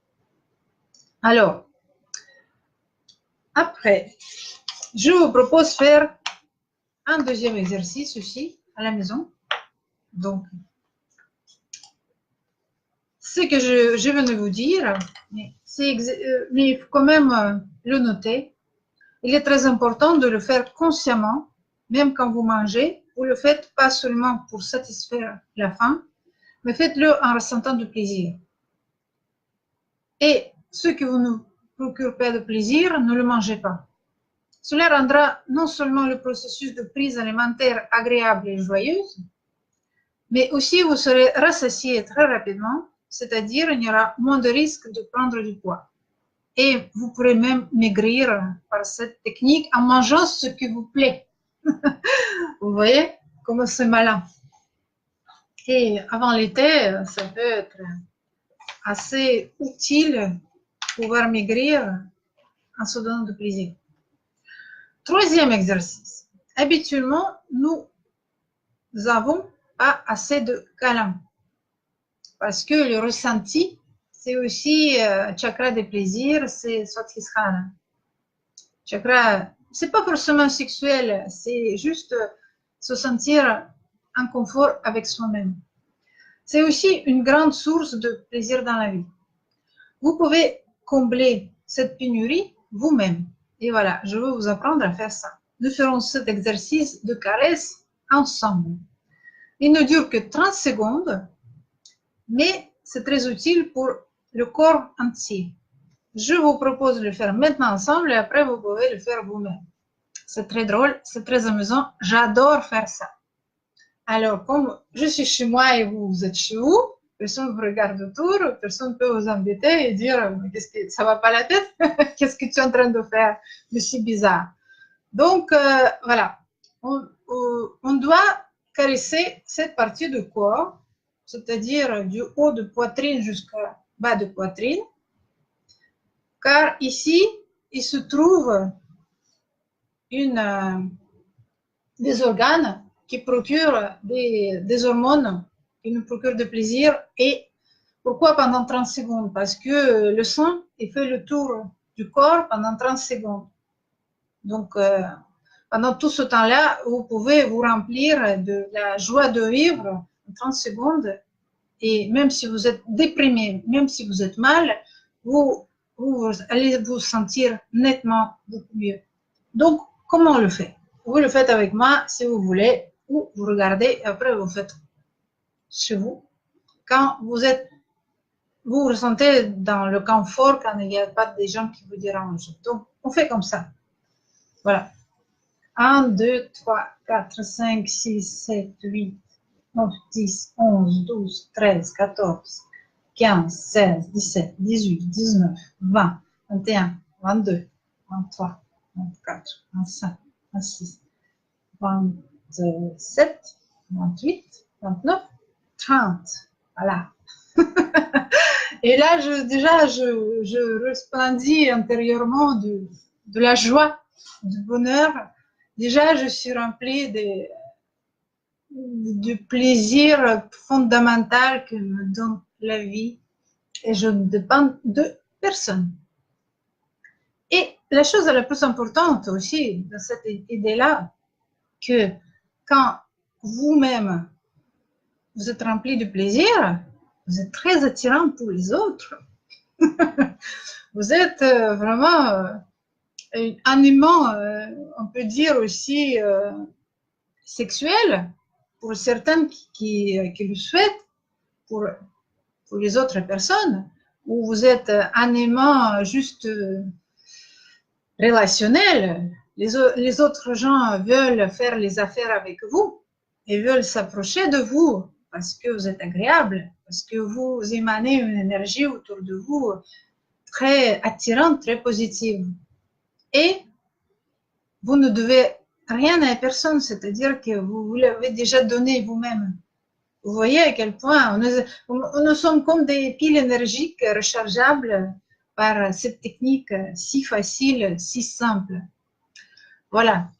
Speaker 1: Alors, après, je vous propose de faire un deuxième exercice aussi à la maison. Donc, ce que je viens de vous dire, mais il faut quand même le noter. Il est très important de le faire consciemment, même quand vous mangez. Vous le faites pas seulement pour satisfaire la faim, mais faites-le en ressentant du plaisir. Et ce qui vous ne procure pas de plaisir, ne le mangez pas. Cela rendra non seulement le processus de prise alimentaire agréable et joyeuse, mais aussi vous serez rassasié très rapidement, c'est-à-dire il y aura moins de risques de prendre du poids. Et vous pourrez même maigrir par cette technique en mangeant ce qui vous plaît. Vous voyez comment c'est malin. Et avant l'été, ça peut être assez utile de pouvoir maigrir en se donnant du plaisir. Troisième exercice. Habituellement, nous n'avons pas assez de câlins parce que le ressenti, c'est aussi chakra des plaisirs, c'est Swatisthana. Chakra, c'est pas forcément sexuel, c'est juste se sentir en confort avec soi-même. C'est aussi une grande source de plaisir dans la vie. Vous pouvez combler cette pénurie vous-même. Et voilà, je vais vous apprendre à faire ça. Nous ferons cet exercice de caresse ensemble. Il ne dure que 30 secondes, mais c'est très utile pour le corps entier. Je vous propose de le faire maintenant ensemble et après vous pouvez le faire vous-même. C'est très drôle, c'est très amusant. J'adore faire ça. Alors, comme je suis chez moi et vous êtes chez vous, personne ne vous regarde autour, personne ne peut vous embêter et dire qu'est-ce que ça va pas la tête? Qu'est-ce que tu es en train de faire de si bizarre? Donc, voilà. On doit caresser cette partie du corps, c'est-à-dire du haut de poitrine jusqu'à bas de poitrine, car ici, il se trouve des organes qui procurent des hormones, qui nous procurent du plaisir. Et pourquoi pendant 30 secondes? Parce que le sang, il fait le tour du corps pendant 30 secondes. Donc, pendant tout ce temps-là, vous pouvez vous remplir de la joie de vivre en 30 secondes. Et même si vous êtes déprimé, même si vous êtes mal, vous allez vous sentir nettement beaucoup mieux. Donc, comment on le fait? Vous le faites avec moi si vous voulez. ou vous regardez et après vous faites chez vous. Quand vous ressentez dans le confort, quand il n'y a pas des gens qui vous dérangent. Donc, on fait comme ça. Voilà. 1, 2, 3, 4, 5, 6, 7, 8, 9, 10, 11, 12, 13, 14, 15, 16, 17, 18, 19, 20, 21, 22, 23, 24, 25, 26, 27, 28, 29, 30. Voilà. Et là, je resplendis intérieurement de la joie, du bonheur. Déjà, je suis remplie de plaisir fondamental que me donne la vie et je ne dépends de personne. Et la chose la plus importante aussi dans cette idée-là, que quand vous-même vous êtes rempli de plaisir, vous êtes très attirant pour les autres. Vous êtes vraiment un aimant, on peut dire aussi sexuel pour certaines qui le souhaitent, pour les autres personnes, ou vous êtes un aimant juste relationnel. Les autres gens veulent faire les affaires avec vous et veulent s'approcher de vous parce que vous êtes agréable, parce que vous émanez une énergie autour de vous très attirante, très positive. Et vous ne devez rien à personne, c'est-à-dire que vous l'avez déjà donné vous-même. Vous voyez à quel point nous sommes comme des piles énergiques rechargeables par cette technique si facile, si simple. Voilà.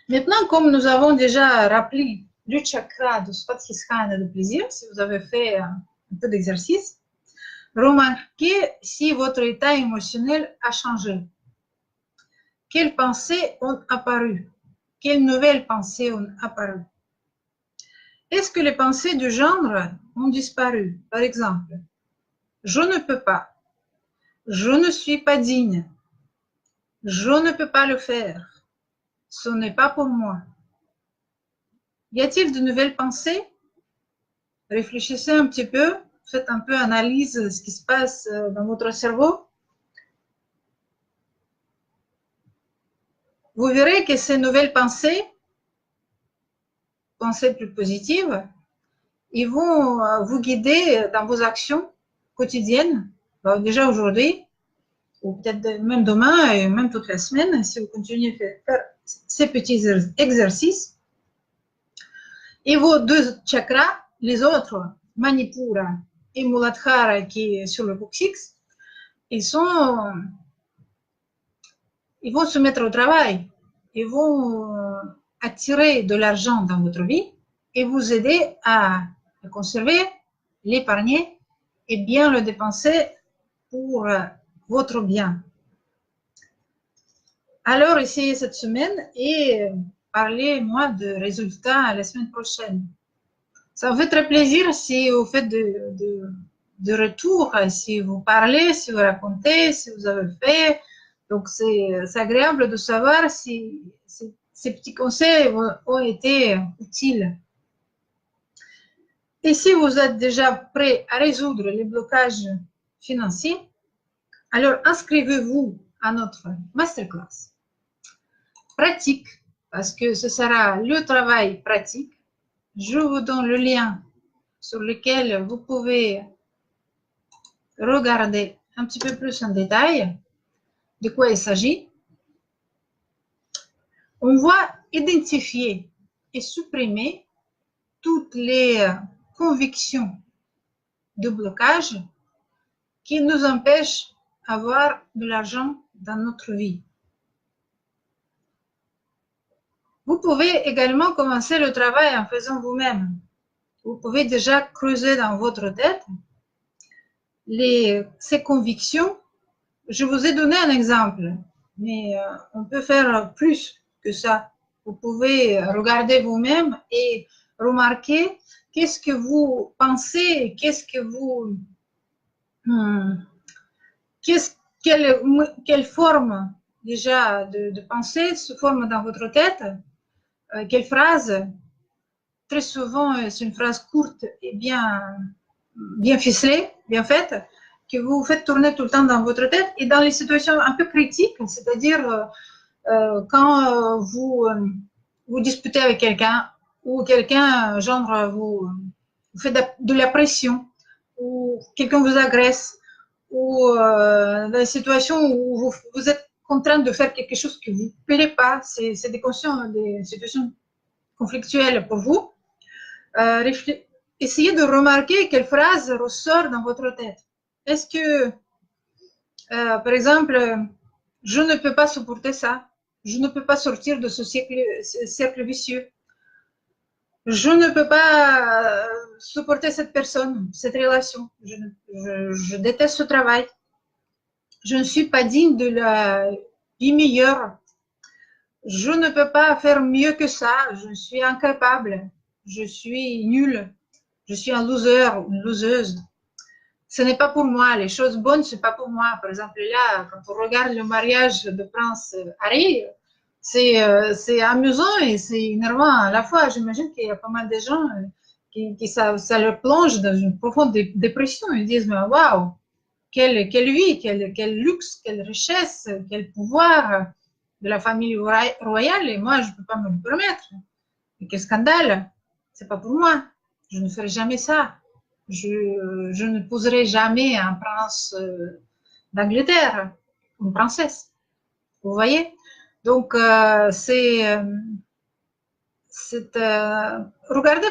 Speaker 1: Maintenant, comme nous avons déjà rappelé le chakra de Svatisthana de plaisir, si vous avez fait un peu d'exercice, remarquez si votre état émotionnel a changé. Quelles pensées ont apparu? Quelles nouvelles pensées ont apparu? Est-ce que les pensées du genre ont disparu? Par exemple, je ne peux pas, je ne suis pas digne, je ne peux pas le faire, ce n'est pas pour moi. Y a-t-il de nouvelles pensées? Réfléchissez un petit peu, faites un peu analyse de ce qui se passe dans votre cerveau. Vous verrez que ces nouvelles pensées plus positives, ils vont vous guider dans vos actions quotidiennes, déjà aujourd'hui, ou peut-être même demain et même toute la semaine, si vous continuez à faire ces petits exercices. Et vos deux chakras, les autres, Manipura et Muladhara, qui est sur le coccyx, ils vont se mettre au travail, ils vont attirer de l'argent dans votre vie et vous aider à le conserver, l'épargner et bien le dépenser pour votre bien. Alors, essayez cette semaine et parlez-moi de résultats la semaine prochaine. Ça me fait très plaisir si vous faites de retour, si vous parlez, si vous racontez, si vous avez fait. Donc, c'est agréable de savoir si ces petits conseils ont été utiles. Et si vous êtes déjà prêt à résoudre les blocages financiers, alors inscrivez-vous à notre masterclass pratique, parce que ce sera le travail pratique. Je vous donne le lien sur lequel vous pouvez regarder un petit peu plus en détail de quoi il s'agit. On va identifier et supprimer toutes les convictions de blocage qui nous empêchent d'avoir de l'argent dans notre vie. Vous pouvez également commencer le travail en faisant vous-même. Vous pouvez déjà creuser dans votre tête ces convictions. Je vous ai donné un exemple, mais on peut faire plus que ça. Vous pouvez regarder vous-même et remarquer qu'est-ce que vous pensez, quelle forme déjà de pensée se forme dans votre tête quelle phrase, très souvent c'est une phrase courte et bien ficelée, bien faite, que vous faites tourner tout le temps dans votre tête et dans les situations un peu critiques, c'est-à-dire quand vous disputez avec quelqu'un ou quelqu'un, genre, vous fait de la pression ou quelqu'un vous agresse ou dans des situations où vous êtes contraint de faire quelque chose qui ne vous plaît pas, c'est des situations conflictuelles pour vous. Essayez de remarquer quelle phrase ressort dans votre tête. Est-ce que, par exemple, je ne peux pas supporter ça, je ne peux pas sortir de ce cercle vicieux, je ne peux pas supporter cette personne, cette relation, je déteste ce travail, je ne suis pas digne de la vie meilleure, je ne peux pas faire mieux que ça, je suis incapable, je suis nulle, je suis un loser, une loseuse. Ce n'est pas pour moi, les choses bonnes, ce n'est pas pour moi. Par exemple, là, quand on regarde le mariage de Prince Harry, c'est amusant et c'est énervant à la fois. J'imagine qu'il y a pas mal de gens qui ça leur plonge dans une profonde dépression. Ils disent, mais waouh, quelle vie, quel luxe, quelle richesse, quel pouvoir de la famille royale et moi, je ne peux pas me le permettre. Et quel scandale, c'est pas pour moi. Je ne ferai jamais ça. Je ne poserai jamais un prince d'Angleterre, une princesse. Vous voyez? Donc, regardez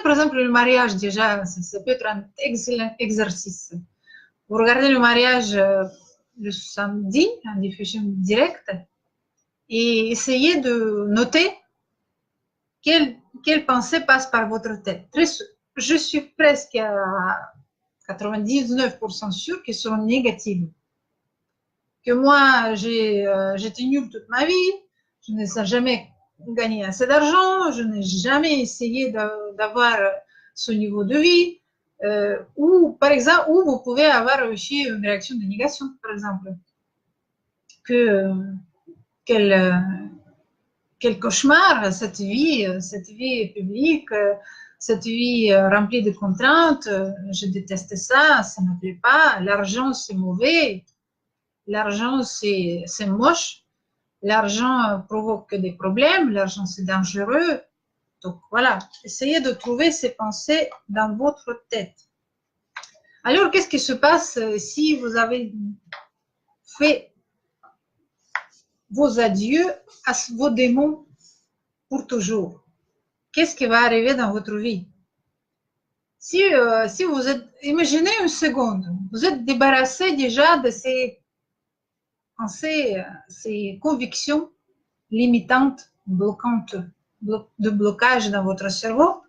Speaker 1: par exemple le mariage déjà, ça peut être un excellent exercice. Vous regardez le mariage le samedi, en diffusion directe, et essayez de noter quelle pensée passe par votre tête. Je suis presque à 99% sûre qu'elles seront négatives. Que moi, j'étais nulle toute ma vie, je n'ai jamais gagné assez d'argent, je n'ai jamais essayé d'avoir ce niveau de vie, ou par exemple, où vous pouvez avoir aussi une réaction de négation, par exemple. Quel cauchemar cette vie publique, cette vie remplie de contraintes, je déteste ça, ça ne me plaît pas, l'argent c'est mauvais, l'argent c'est moche, l'argent provoque des problèmes, l'argent c'est dangereux. Donc voilà, essayez de trouver ces pensées dans votre tête. Alors qu'est-ce qui se passe si vous avez fait vos adieux à vos démons pour toujours? Qu'est-ce qui va arriver dans votre vie? Si vous êtes, imaginez une seconde, vous êtes débarrassé déjà de ces pensées, ces convictions limitantes, bloquantes, de blocage dans votre cerveau.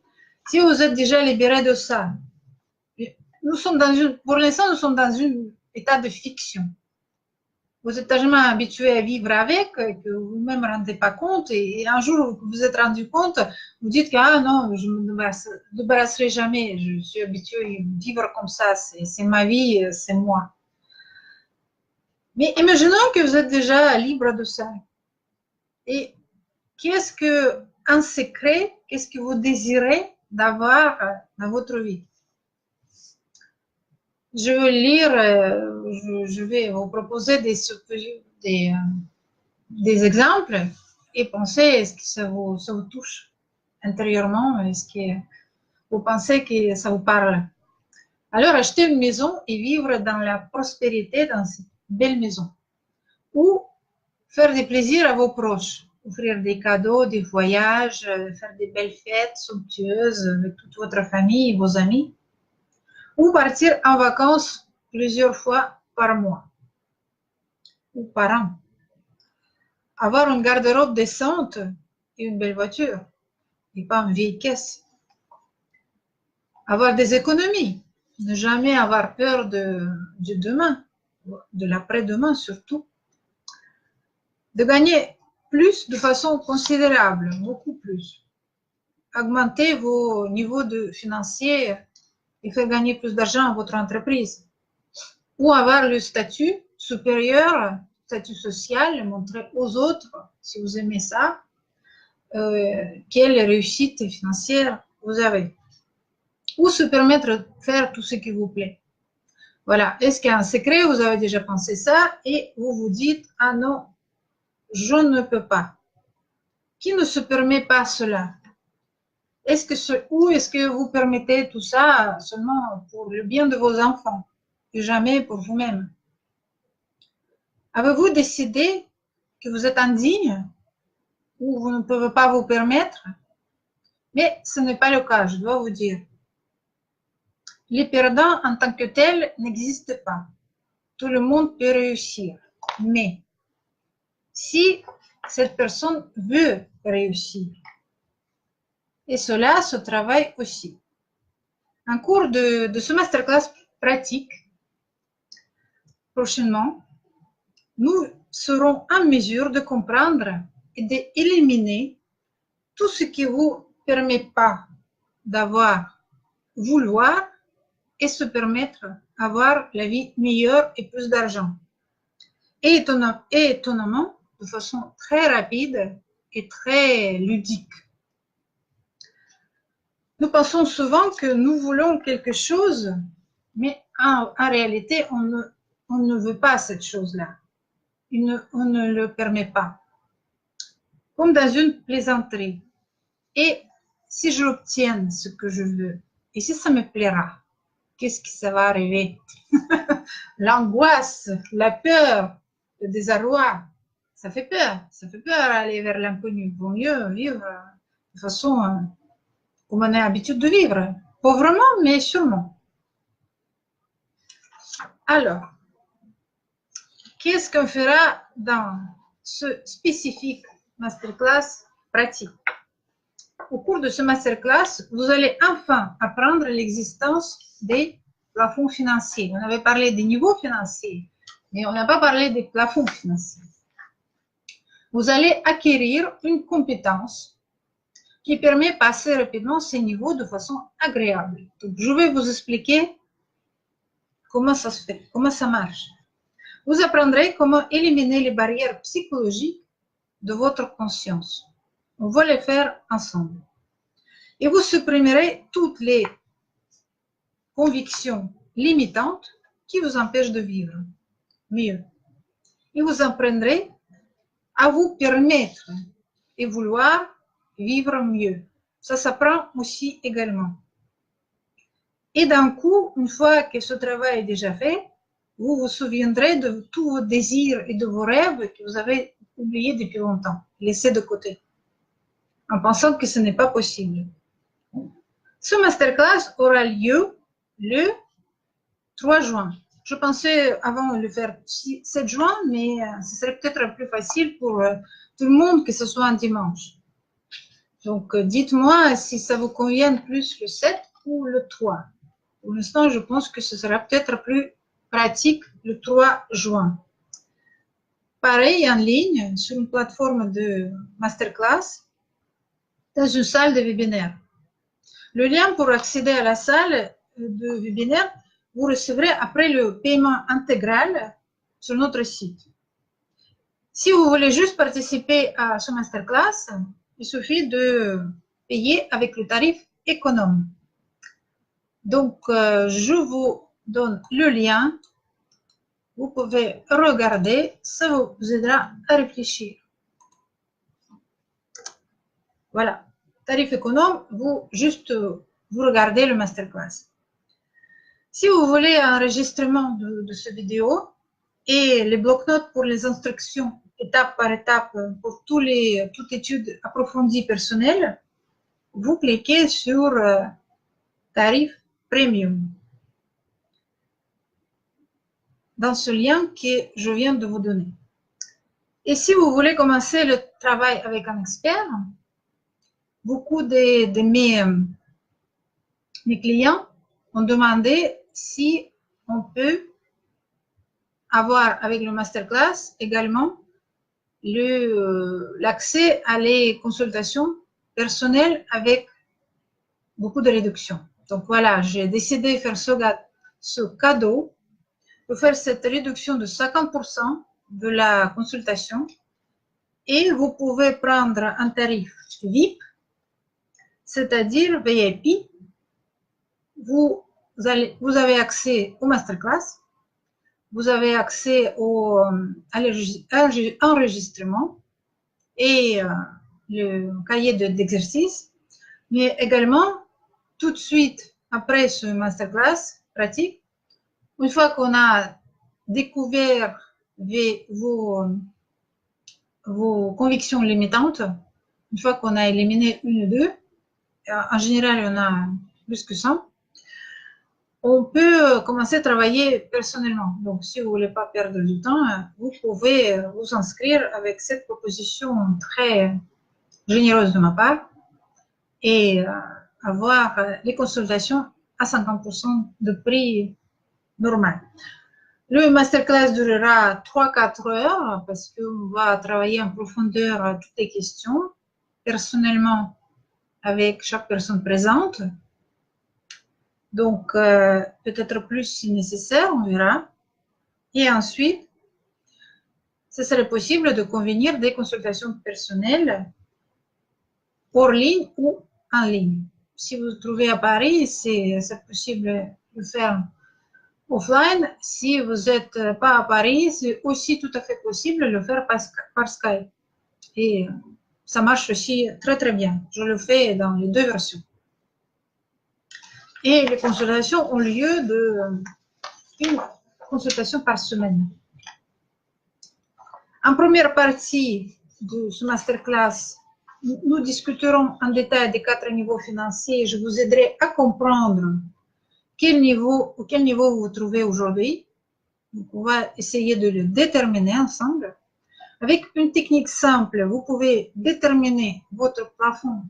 Speaker 1: Si vous êtes déjà libéré de ça, nous sommes pour l'instant, nous sommes dans un état de fiction. Vous êtes tellement habitué à vivre avec que vous-même ne vous rendez pas compte et un jour vous vous êtes rendu compte, vous dites que ah non, je ne me débarrasserai jamais, je suis habitué à vivre comme ça, c'est ma vie, c'est moi. Mais imaginons que vous êtes déjà libre de ça. Et qu'est-ce que, un secret, qu'est-ce que vous désirez d'avoir dans votre vie? Je vais lire, je vais vous proposer des exemples et penser, est-ce que ça vous touche intérieurement? Est-ce que vous pensez que ça vous parle? Alors, acheter une maison et vivre dans la prospérité dans cette belle maison. Ou faire des plaisirs à vos proches. Offrir des cadeaux, des voyages, faire des belles fêtes somptueuses avec toute votre famille et vos amis. Ou partir en vacances plusieurs fois par mois ou par an. Avoir une garde-robe décente et une belle voiture et pas une vieille caisse. Avoir des économies. Ne jamais avoir peur du demain, de l'après-demain surtout. De gagner plus de façon considérable, beaucoup plus. Augmenter vos niveaux financiers et faire gagner plus d'argent à votre entreprise. Ou avoir le statut supérieur, statut social, montrer aux autres, si vous aimez ça, quelle réussite financière vous avez. Ou se permettre de faire tout ce qui vous plaît. Voilà. Est-ce qu'il y a un secret? Vous avez déjà pensé ça et vous vous dites, ah non, je ne peux pas. Qui ne se permet pas cela? Ou est-ce que vous permettez tout ça seulement pour le bien de vos enfants et jamais pour vous-même? Avez-vous décidé que vous êtes indigne ou vous ne pouvez pas vous permettre? Mais ce n'est pas le cas, je dois vous dire. Les perdants en tant que tels n'existent pas. Tout le monde peut réussir. Mais si cette personne veut réussir, et cela se travaille aussi. En cours de ce masterclass pratique, prochainement, nous serons en mesure de comprendre et d'éliminer tout ce qui ne vous permet pas d'avoir, vouloir et se permettre d'avoir la vie meilleure et plus d'argent. Et étonnamment, de façon très rapide et très ludique. Nous pensons souvent que nous voulons quelque chose, mais en réalité, on ne veut pas cette chose-là. On ne le permet pas. Comme dans une plaisanterie. Et si j'obtiens ce que je veux, et si ça me plaira, qu'est-ce qui ça va arriver? L'angoisse, la peur, le désarroi, ça fait peur. Ça fait peur aller vers l'inconnu. Il vaut mieux vivre de façon comme on a l'habitude de vivre. Pauvrement, mais sûrement. Alors, qu'est-ce qu'on fera dans ce spécifique masterclass pratique? Au cours de ce masterclass, vous allez enfin apprendre l'existence des plafonds financiers. On avait parlé des niveaux financiers, mais on n'a pas parlé des plafonds financiers. Vous allez acquérir une compétence qui permet de passer rapidement ces niveaux de façon agréable. Donc, je vais vous expliquer comment ça se fait, comment ça marche. Vous apprendrez comment éliminer les barrières psychologiques de votre conscience. On va les faire ensemble. Et vous supprimerez toutes les convictions limitantes qui vous empêchent de vivre mieux. Et vous apprendrez à vous permettre et vouloir vivre mieux. Ça s'apprend aussi également. Et d'un coup, une fois que ce travail est déjà fait, vous vous souviendrez de tous vos désirs et de vos rêves que vous avez oubliés depuis longtemps, laissés de côté, en pensant que ce n'est pas possible. Ce masterclass aura lieu le 3 juin. Je pensais avant le faire 7 juin, mais ce serait peut-être plus facile pour tout le monde que ce soit un dimanche. Donc, dites-moi si ça vous convient plus le 7 ou le 3. Pour l'instant, je pense que ce sera peut-être plus pratique le 3 juin. Pareil, en ligne, sur une plateforme de masterclass, dans une salle de webinaire. Le lien pour accéder à la salle de webinaire, vous recevrez après le paiement intégral sur notre site. Si vous voulez juste participer à ce masterclass, il suffit de payer avec le tarif économe. Donc, je vous donne le lien. Vous pouvez regarder, ça vous aidera à réfléchir. Voilà, tarif économe, vous regardez le masterclass. Si vous voulez un enregistrement de cette vidéo et les blocs-notes pour les instructions étape par étape pour toute étude approfondie personnelle, vous cliquez sur tarif premium dans ce lien que je viens de vous donner. Et si vous voulez commencer le travail avec un expert, beaucoup de mes clients ont demandé si on peut avoir avec le masterclass également l'accès à les consultations personnelles avec beaucoup de réductions. Donc voilà, j'ai décidé de faire ce cadeau, de faire cette réduction de 50% de la consultation Et vous pouvez prendre un tarif VIP, c'est-à-dire VIP. Vous avez accès au masterclass, vous avez accès à l'enregistrement et le cahier d'exercice, mais également tout de suite après ce masterclass pratique, une fois qu'on a découvert vos convictions limitantes, une fois qu'on a éliminé une ou deux, en général il y en a plus que ça, on peut commencer à travailler personnellement. Donc, si vous ne voulez pas perdre du temps, vous pouvez vous inscrire avec cette proposition très généreuse de ma part et avoir les consultations à 50% de prix normal. Le masterclass durera 3-4 heures parce qu'on va travailler en profondeur toutes les questions, personnellement avec chaque personne présente. Donc, peut-être plus si nécessaire, on verra. Et ensuite, ce serait possible de convenir des consultations personnelles hors ligne ou en ligne. Si vous vous trouvez à Paris, c'est possible de le faire offline. Si vous n'êtes pas à Paris, c'est aussi tout à fait possible de le faire par Skype. Et ça marche aussi très très bien. Je le fais dans les deux versions. Et les consultations ont lieu d'une consultation par semaine. En première partie de ce masterclass, nous discuterons en détail des 4 niveaux financiers. Je vous aiderai à comprendre auquel niveau vous vous trouvez aujourd'hui. Donc, on va essayer de le déterminer ensemble. Avec une technique simple, vous pouvez déterminer votre plafond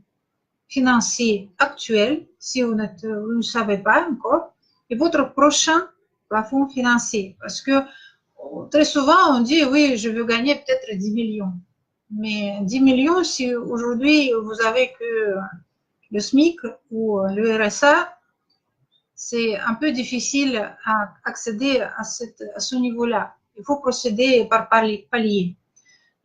Speaker 1: financier actuel, si vous ne savez pas encore, et votre prochain plafond financier. Parce que très souvent, on dit, oui, je veux gagner peut-être 10 millions. Mais 10 millions, si aujourd'hui vous avez que le SMIC ou le RSA, c'est un peu difficile à accéder à ce niveau-là. Il faut procéder par palier.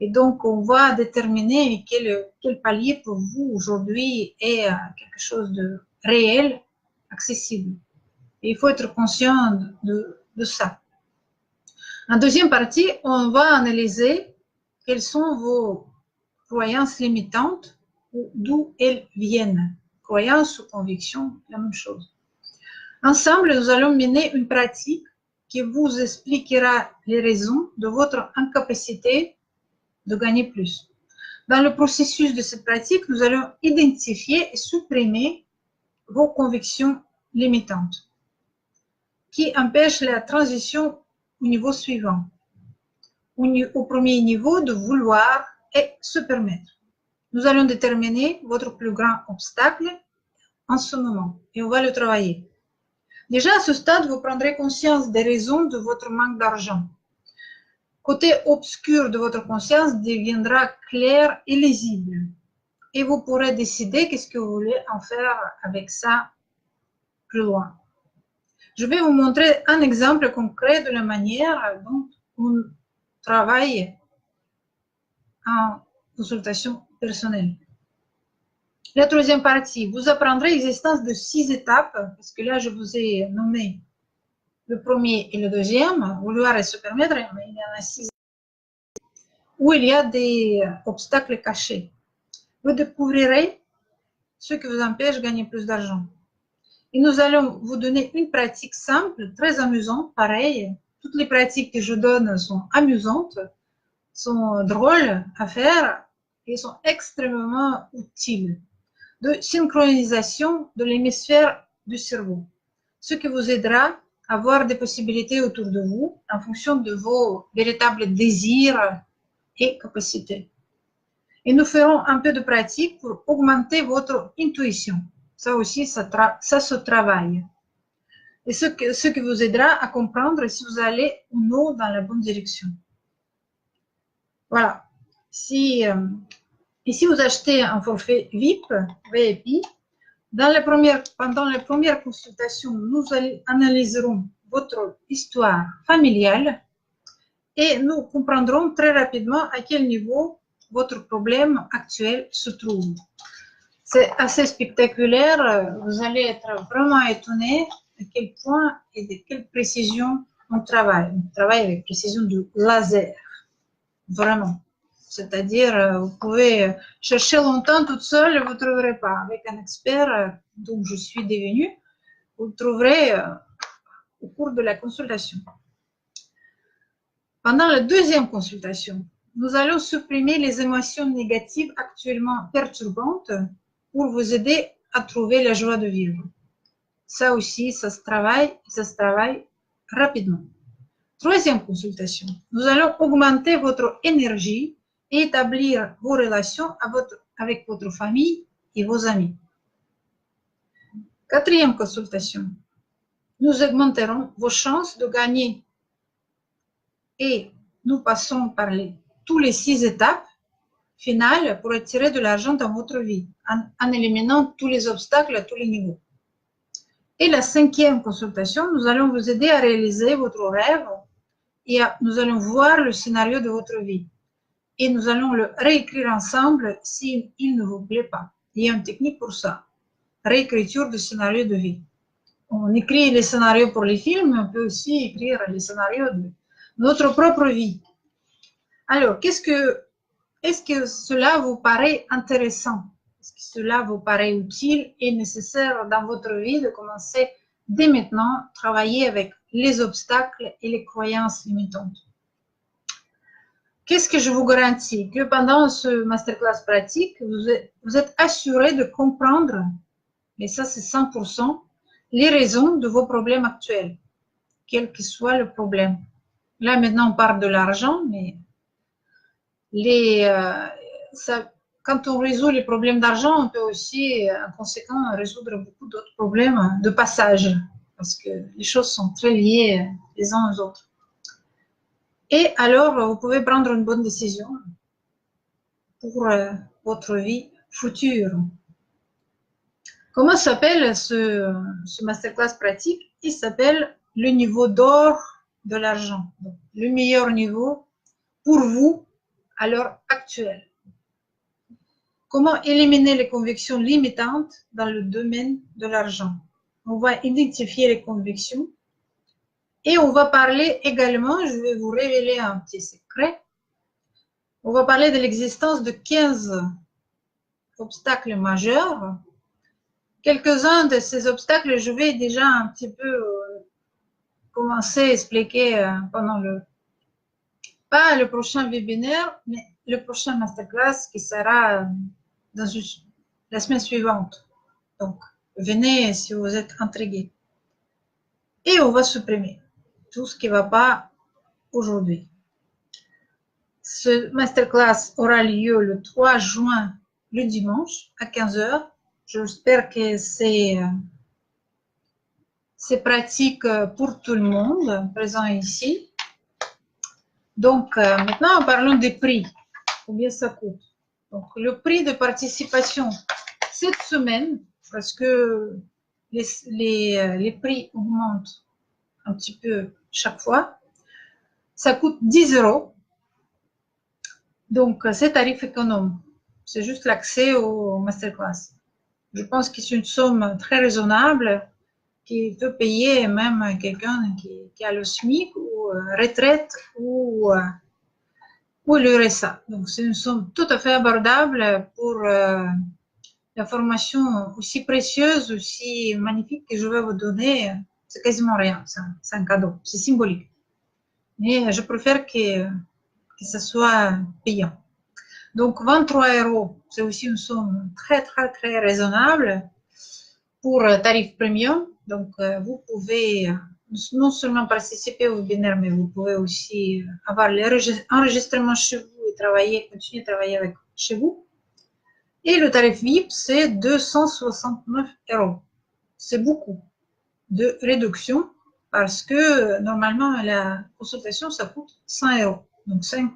Speaker 1: Et donc, on va déterminer quel palier pour vous aujourd'hui est quelque chose de réel, accessible. Et il faut être conscient de ça. En deuxième partie, on va analyser quelles sont vos croyances limitantes ou d'où elles viennent. Croyances ou convictions, la même chose. Ensemble, nous allons mener une pratique qui vous expliquera les raisons de votre incapacité de gagner plus. Dans le processus de cette pratique, nous allons identifier et supprimer vos convictions limitantes qui empêchent la transition au niveau suivant. Au premier niveau, de vouloir et se permettre. Nous allons déterminer votre plus grand obstacle en ce moment et on va le travailler. Déjà, à ce stade, vous prendrez conscience des raisons de votre manque d'argent. Côté obscur de votre conscience deviendra clair et lisible. Et vous pourrez décider qu'est-ce que vous voulez en faire avec ça plus loin. Je vais vous montrer un exemple concret de la manière dont on travaille en consultation personnelle. La troisième partie, vous apprendrez l'existence de 6 étapes, parce que là, je vous ai nommé le premier et le deuxième, vouloir et se permettre, mais il y en a 6 où il y a des obstacles cachés. Vous découvrirez ce qui vous empêche de gagner plus d'argent. Et nous allons vous donner une pratique simple, très amusante, pareil. Toutes les pratiques que je donne sont amusantes, sont drôles à faire et sont extrêmement utiles. De synchronisation de l'hémisphère du cerveau, ce qui vous aidera à voir des possibilités autour de vous en fonction de vos véritables désirs et capacités. Et nous ferons un peu de pratique pour augmenter votre intuition. Ça aussi, ça se travaille. Et ce qui vous aidera à comprendre si vous allez ou non dans la bonne direction. Voilà. Et si vous achetez un forfait VIP, pendant les premières consultations, nous analyserons votre histoire familiale et nous comprendrons très rapidement à quel niveau votre problème actuel se trouve. C'est assez spectaculaire. Vous allez être vraiment étonné à quel point et de quelle précision on travaille. On travaille avec précision du laser, vraiment. C'est-à-dire, vous pouvez chercher longtemps toute seule et vous ne trouverez pas. Avec un expert, dont je suis devenue, vous le trouverez au cours de la consultation. Pendant la deuxième consultation, nous allons supprimer les émotions négatives actuellement perturbantes pour vous aider à trouver la joie de vivre. Ça aussi, ça se travaille rapidement. Troisième consultation, nous allons augmenter votre énergie et établir vos relations avec votre famille et vos amis. Quatrième consultation, nous augmenterons vos chances de gagner et nous passons par tous les 6 étapes finales pour attirer de l'argent dans votre vie en éliminant tous les obstacles à tous les niveaux. Et la cinquième consultation, nous allons vous aider à réaliser votre rêve et nous allons voir le scénario de votre vie. Et nous allons le réécrire ensemble s'il ne vous plaît pas. Il y a une technique pour ça. Réécriture du scénario de vie. On écrit les scénarios pour les films, mais on peut aussi écrire les scénarios de notre propre vie. Alors, est-ce que cela vous paraît intéressant? Est-ce que cela vous paraît utile et nécessaire dans votre vie de commencer dès maintenant à travailler avec les obstacles et les croyances limitantes? Qu'est-ce que je vous garantis? Que pendant ce masterclass pratique, vous êtes assuré de comprendre, et ça c'est 100%, les raisons de vos problèmes actuels, quel que soit le problème. Là maintenant on parle de l'argent, mais quand on résout les problèmes d'argent, on peut aussi, en conséquence, résoudre beaucoup d'autres problèmes de passage, parce que les choses sont très liées les uns aux autres. Et alors, vous pouvez prendre une bonne décision pour votre vie future. Comment s'appelle ce masterclass pratique? Il s'appelle le niveau d'or de l'argent. Le meilleur niveau pour vous à l'heure actuelle. Comment éliminer les convictions limitantes dans le domaine de l'argent? On va identifier les convictions et on va parler également, je vais vous révéler un petit secret, on va parler de l'existence de 15 obstacles majeurs. Quelques-uns de ces obstacles, je vais déjà un petit peu commencer à expliquer pendant pas le prochain webinaire, mais le prochain masterclass qui sera la semaine suivante. Donc, venez si vous êtes intrigués. Et on va supprimer tout ce qui ne va pas aujourd'hui. Ce masterclass aura lieu le 3 juin, le dimanche, à 15 h. J'espère que c'est pratique pour tout le monde présent ici. Donc, maintenant, parlons des prix. Combien ça coûte? Donc, le prix de participation cette semaine, parce que les prix augmentent un petit peu chaque fois, ça coûte 10 €. Donc, c'est tarif économe. C'est juste l'accès au masterclass. Je pense que c'est une somme très raisonnable qui peut payer même quelqu'un qui a le SMIC ou retraite ou le RSA. Donc, c'est une somme tout à fait abordable pour la formation aussi précieuse, aussi magnifique que je vais vous donner. C'est quasiment rien, c'est un cadeau, c'est symbolique. Mais je préfère que ce soit payant. Donc, 23 €, c'est aussi une somme très, très, très raisonnable pour tarif premium. Donc, vous pouvez non seulement participer au webinaire, mais vous pouvez aussi avoir l'enregistrement chez vous et continuer à travailler chez vous. Et le tarif VIP, c'est 269 €. C'est beaucoup de réduction parce que normalement, la consultation, ça coûte 100 €. Donc, 5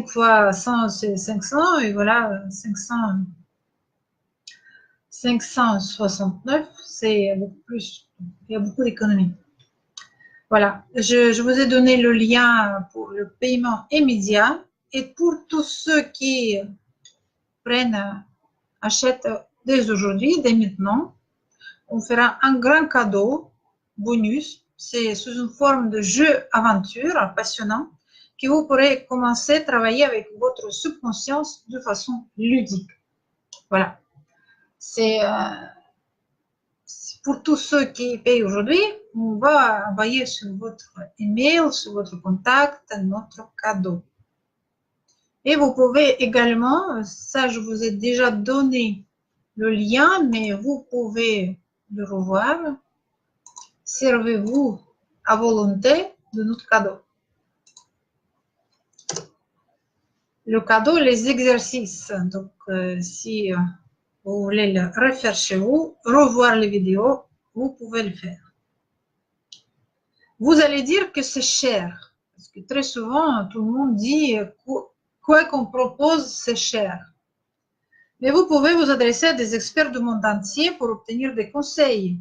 Speaker 1: fois 100, c'est 500, et voilà, 569, c'est beaucoup plus. Il y a beaucoup d'économies. Voilà, je vous ai donné le lien pour le paiement immédiat Et pour tous ceux qui achètent dès aujourd'hui, dès maintenant, on fera un grand cadeau, bonus. C'est sous une forme de jeu aventure passionnant que vous pourrez commencer à travailler avec votre subconscience de façon ludique. Voilà. C'est pour tous ceux qui payent aujourd'hui, on va envoyer sur votre email, sur votre contact, notre cadeau. Et vous pouvez également, ça je vous ai déjà donné le lien, mais vous pouvez le revoir. Servez-vous à volonté de notre cadeau. Le cadeau, les exercices. Donc, si vous voulez le refaire chez vous, revoir les vidéos, vous pouvez le faire. Vous allez dire que c'est cher, parce que très souvent, tout le monde dit quoi qu'on propose, c'est cher. Mais vous pouvez vous adresser à des experts du monde entier pour obtenir des conseils.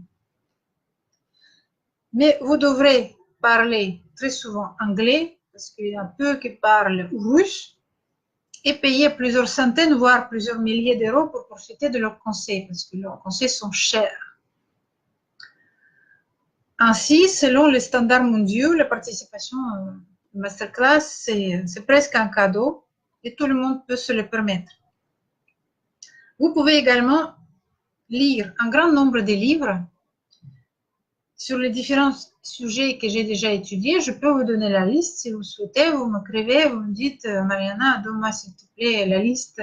Speaker 1: Mais vous devrez parler très souvent anglais, parce qu'il y en a peu qui parlent russe, et payer plusieurs centaines, voire plusieurs milliers d'euros pour profiter de leurs conseils, parce que leurs conseils sont chers. Ainsi, selon les standards mondiaux, la participation à une masterclass, c'est presque un cadeau et tout le monde peut se le permettre. Vous pouvez également lire un grand nombre de livres sur les différents sujets que j'ai déjà étudiés. Je peux vous donner la liste si vous souhaitez. Vous m'écrivez, vous me dites, Mariana, donne-moi s'il te plaît la liste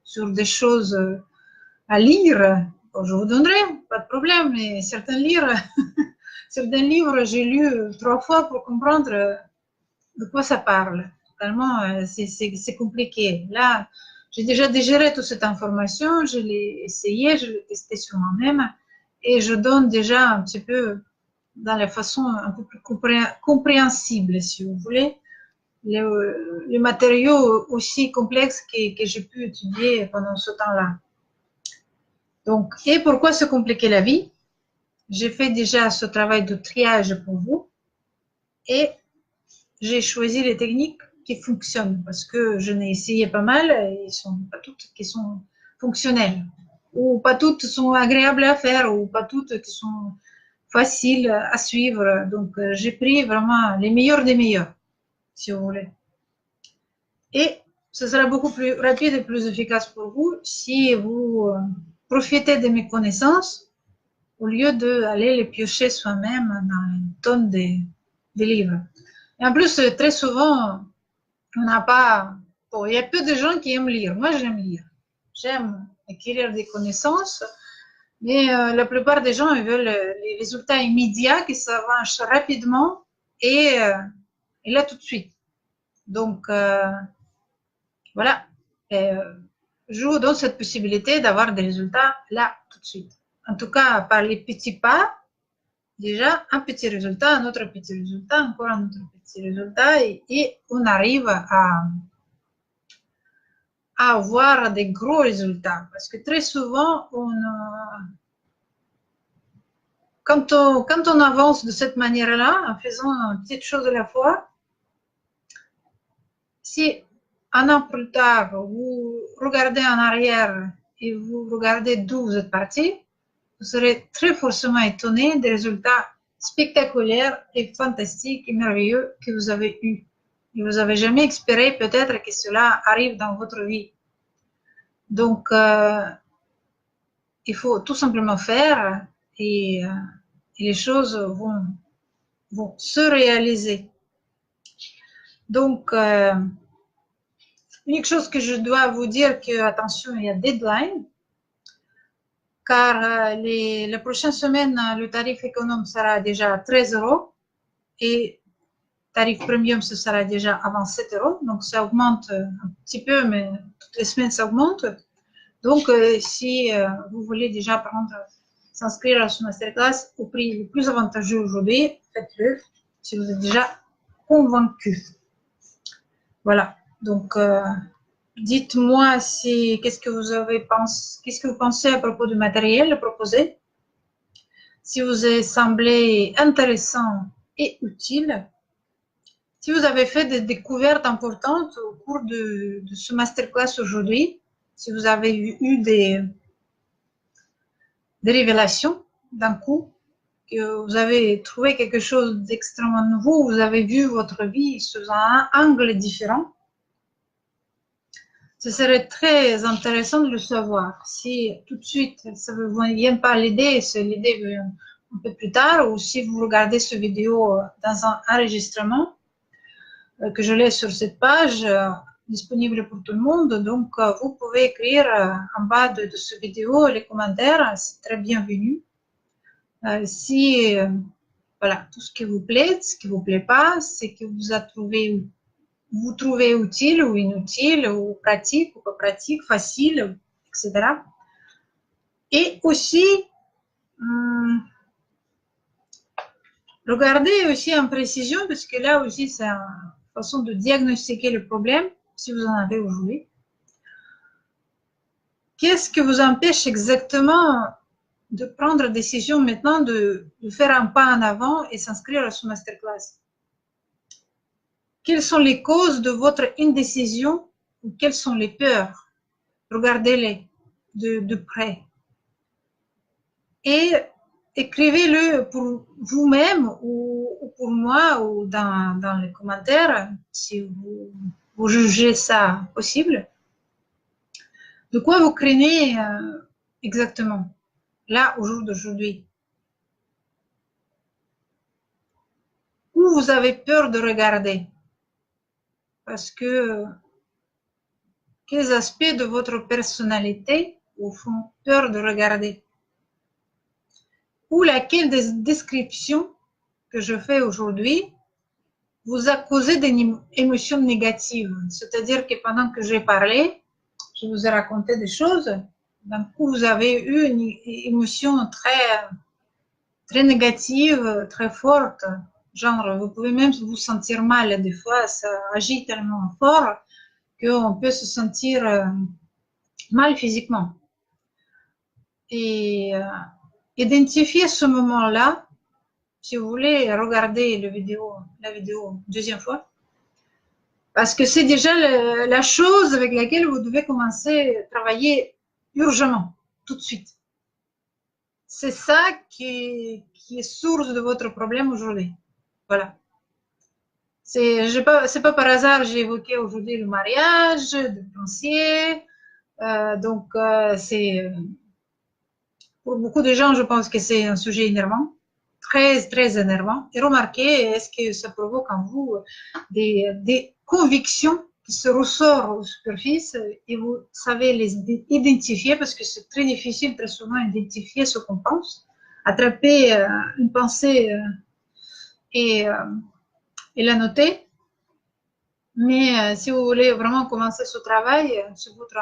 Speaker 1: sur des choses à lire. Bon, je vous donnerai, pas de problème, mais certains livres, j'ai lu 3 fois pour comprendre de quoi ça parle. Tellement, c'est compliqué. Là, j'ai déjà digéré toute cette information, je l'ai essayé, je l'ai testé sur moi-même et je donne déjà un petit peu dans la façon un peu plus compréhensible, si vous voulez, les matériaux aussi complexes que j'ai pu étudier pendant ce temps-là. Donc, et pourquoi se compliquer la vie? J'ai fait déjà ce travail de triage pour vous et j'ai choisi les techniques qui fonctionnent parce que je n'ai essayé pas mal et ils sont pas toutes qui sont fonctionnelles ou pas toutes sont agréables à faire ou pas toutes qui sont faciles à suivre. Donc, j'ai pris vraiment les meilleurs des meilleurs, si vous voulez. Et ce sera beaucoup plus rapide et plus efficace pour vous si vous profitez de mes connaissances au lieu d'aller les piocher soi-même dans une tonne de livres. Et en plus, très souvent, on n'a pas... Bon, il y a peu de gens qui aiment lire. Moi, j'aime lire. J'aime acquérir des connaissances, mais la plupart des gens ils veulent les résultats immédiats, qui s'avancent rapidement et là tout de suite. Donc, voilà. Et, je vous donne cette possibilité d'avoir des résultats là tout de suite. En tout cas, par les petits pas, déjà un petit résultat, un autre petit résultat, encore un autre petit résultat, et on arrive à avoir des gros résultats. Parce que très souvent, quand on avance de cette manière-là, en faisant une petite chose à la fois, si un an plus tard, vous regardez en arrière et vous regardez d'où vous êtes parti, vous serez très forcément étonné des résultats spectaculaires et fantastiques et merveilleux que vous avez eus. Et vous n'avez jamais espéré peut-être que cela arrive dans votre vie. Donc, il faut tout simplement faire et les choses vont se réaliser. Donc, une chose que je dois vous dire, que attention, il y a deadline, car la prochaine semaine, le tarif économe sera déjà à 13 € et tarif premium, ce sera déjà avant 7 €. Donc, ça augmente un petit peu, mais toutes les semaines, ça augmente. Donc, si vous voulez déjà s'inscrire à ce masterclass au prix le plus avantageux aujourd'hui, faites-le si vous êtes déjà convaincu. Voilà. Donc, dites-moi qu'est-ce que vous pensez à propos du matériel proposé. Si vous est semblé intéressant et utile, Si vous avez fait des découvertes importantes au cours de ce masterclass aujourd'hui, si vous avez eu des révélations d'un coup, que vous avez trouvé quelque chose d'extrêmement nouveau, vous avez vu votre vie sous un angle différent, ce serait très intéressant de le savoir. Si tout de suite, ça ne vous vient pas l'idée, c'est l'idée un peu plus tard, ou si vous regardez cette vidéo dans un enregistrement, que je laisse sur cette page, disponible pour tout le monde. Donc, vous pouvez écrire en bas de cette vidéo les commentaires, c'est très bienvenu. Si, voilà, tout ce qui vous plaît, ce qui vous plaît pas, ce que vous trouvez utile ou inutile, ou pratique ou pas pratique, facile, etc. Et aussi, regardez aussi en précision, parce que là aussi, c'est une façon de diagnostiquer le problème, si vous en avez aujourd'hui. Qu'est-ce qui vous empêche exactement de prendre la décision maintenant de faire un pas en avant et s'inscrire à ce masterclass? Quelles sont les causes de votre indécision ou quelles sont les peurs? Regardez-les de près. Et écrivez-le pour vous-même ou pour moi ou dans les commentaires si vous jugez ça possible. De quoi vous craignez exactement là au jour d'aujourd'hui? Où vous avez peur de regarder? Parce que quels aspects de votre personnalité vous font peur de regarder? Ou laquelle des descriptions que je fais aujourd'hui vous a causé des émotions négatives? C'est-à-dire que pendant que j'ai parlé, je vous ai raconté des choses, d'un coup vous avez eu une émotion très négative, très forte. Genre, vous pouvez même vous sentir mal des fois, ça agit tellement fort qu'on peut se sentir mal physiquement. Et identifier ce moment-là, si vous voulez regarder la vidéo deuxième fois, parce que c'est déjà la chose avec laquelle vous devez commencer à travailler urgemment, tout de suite. C'est ça qui est source de votre problème aujourd'hui. Voilà. C'est pas par hasard, j'ai évoqué aujourd'hui le mariage, le fiancé. Donc, pour beaucoup de gens, je pense que c'est un sujet énervant, très énervant. Et remarquez, est-ce que ça provoque en vous des convictions qui se ressortent aux superficies et vous savez les identifier parce que c'est très difficile, très souvent, d'identifier ce qu'on pense. Attraper une pensée et la noter. Mais si vous voulez vraiment commencer ce travail sur votre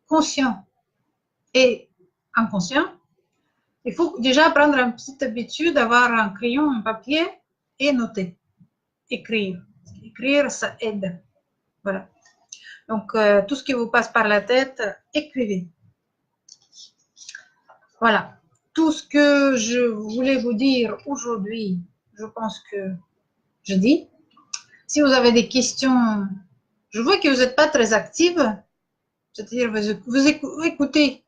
Speaker 1: conscient et inconscient, il faut déjà prendre une petite habitude d'avoir un crayon, un papier et noter, écrire. Écrire, ça aide. Voilà. Donc, tout ce qui vous passe par la tête, écrivez. Voilà. Tout ce que je voulais vous dire aujourd'hui, je pense que je dis. Si vous avez des questions, je vois que vous n'êtes pas très active, c'est-à-dire vous écoutez,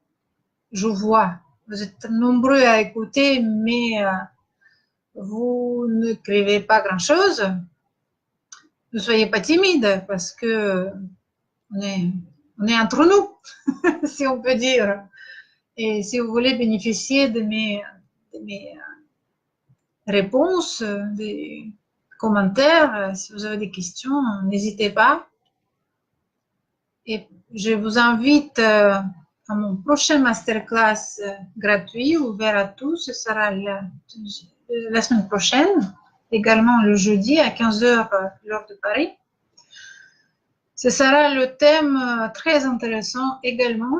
Speaker 1: je vois, vous êtes nombreux à écouter, mais vous n'écrivez pas grand-chose. Ne soyez pas timide parce que on est entre nous, si on peut dire. Et si vous voulez bénéficier de mes réponses, des commentaires, si vous avez des questions, n'hésitez pas. Et je vous invite à mon prochain masterclass gratuit, ouvert à tous. Ce sera la semaine prochaine, également le jeudi à 15h l'heure de Paris. Ce sera le thème très intéressant également.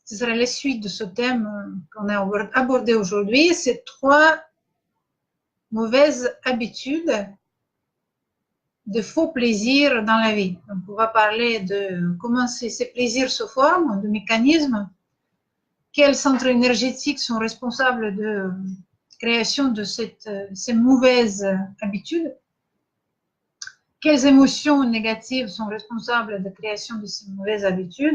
Speaker 1: Ce sera la suite de ce thème qu'on a abordé aujourd'hui. C'est 3 mauvaises habitudes de faux plaisirs dans la vie. Donc, on va parler de comment ces plaisirs se forment, de mécanismes, quels centres énergétiques sont responsables de création de ces mauvaises habitudes. quelles émotions négatives sont responsables de la création de ces mauvaises habitudes.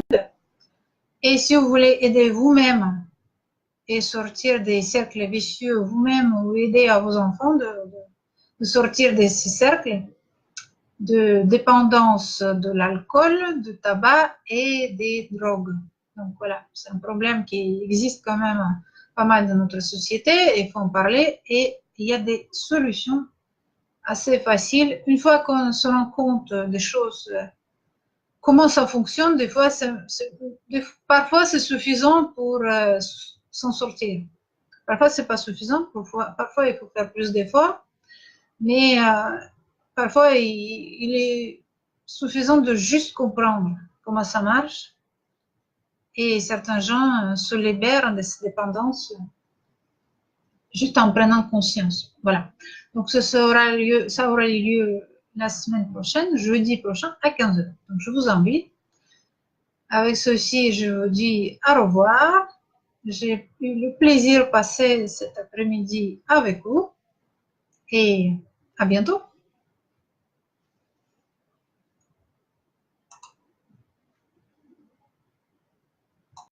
Speaker 1: Et si vous voulez aider vous-même et sortir des cercles vicieux vous-même ou aider à vos enfants de sortir de ces cercles de dépendance de l'alcool, du tabac et des drogues. Donc voilà, c'est un problème qui existe quand même pas mal dans notre société, il faut en parler et il y a des solutions assez faciles. Une fois qu'on se rend compte des choses, comment ça fonctionne, des fois, parfois c'est suffisant pour s'en sortir. Parfois, c'est pas suffisant, parfois il faut faire plus d'efforts, mais parfois il est suffisant de juste comprendre comment ça marche et certains gens se libèrent de cette dépendance juste en prenant conscience. Voilà. Donc ça aura lieu la semaine prochaine, jeudi prochain à 15 heures. Donc je vous invite. Avec ceci, je vous dis au revoir. J'ai eu le plaisir de passer cet après-midi avec vous et à bientôt.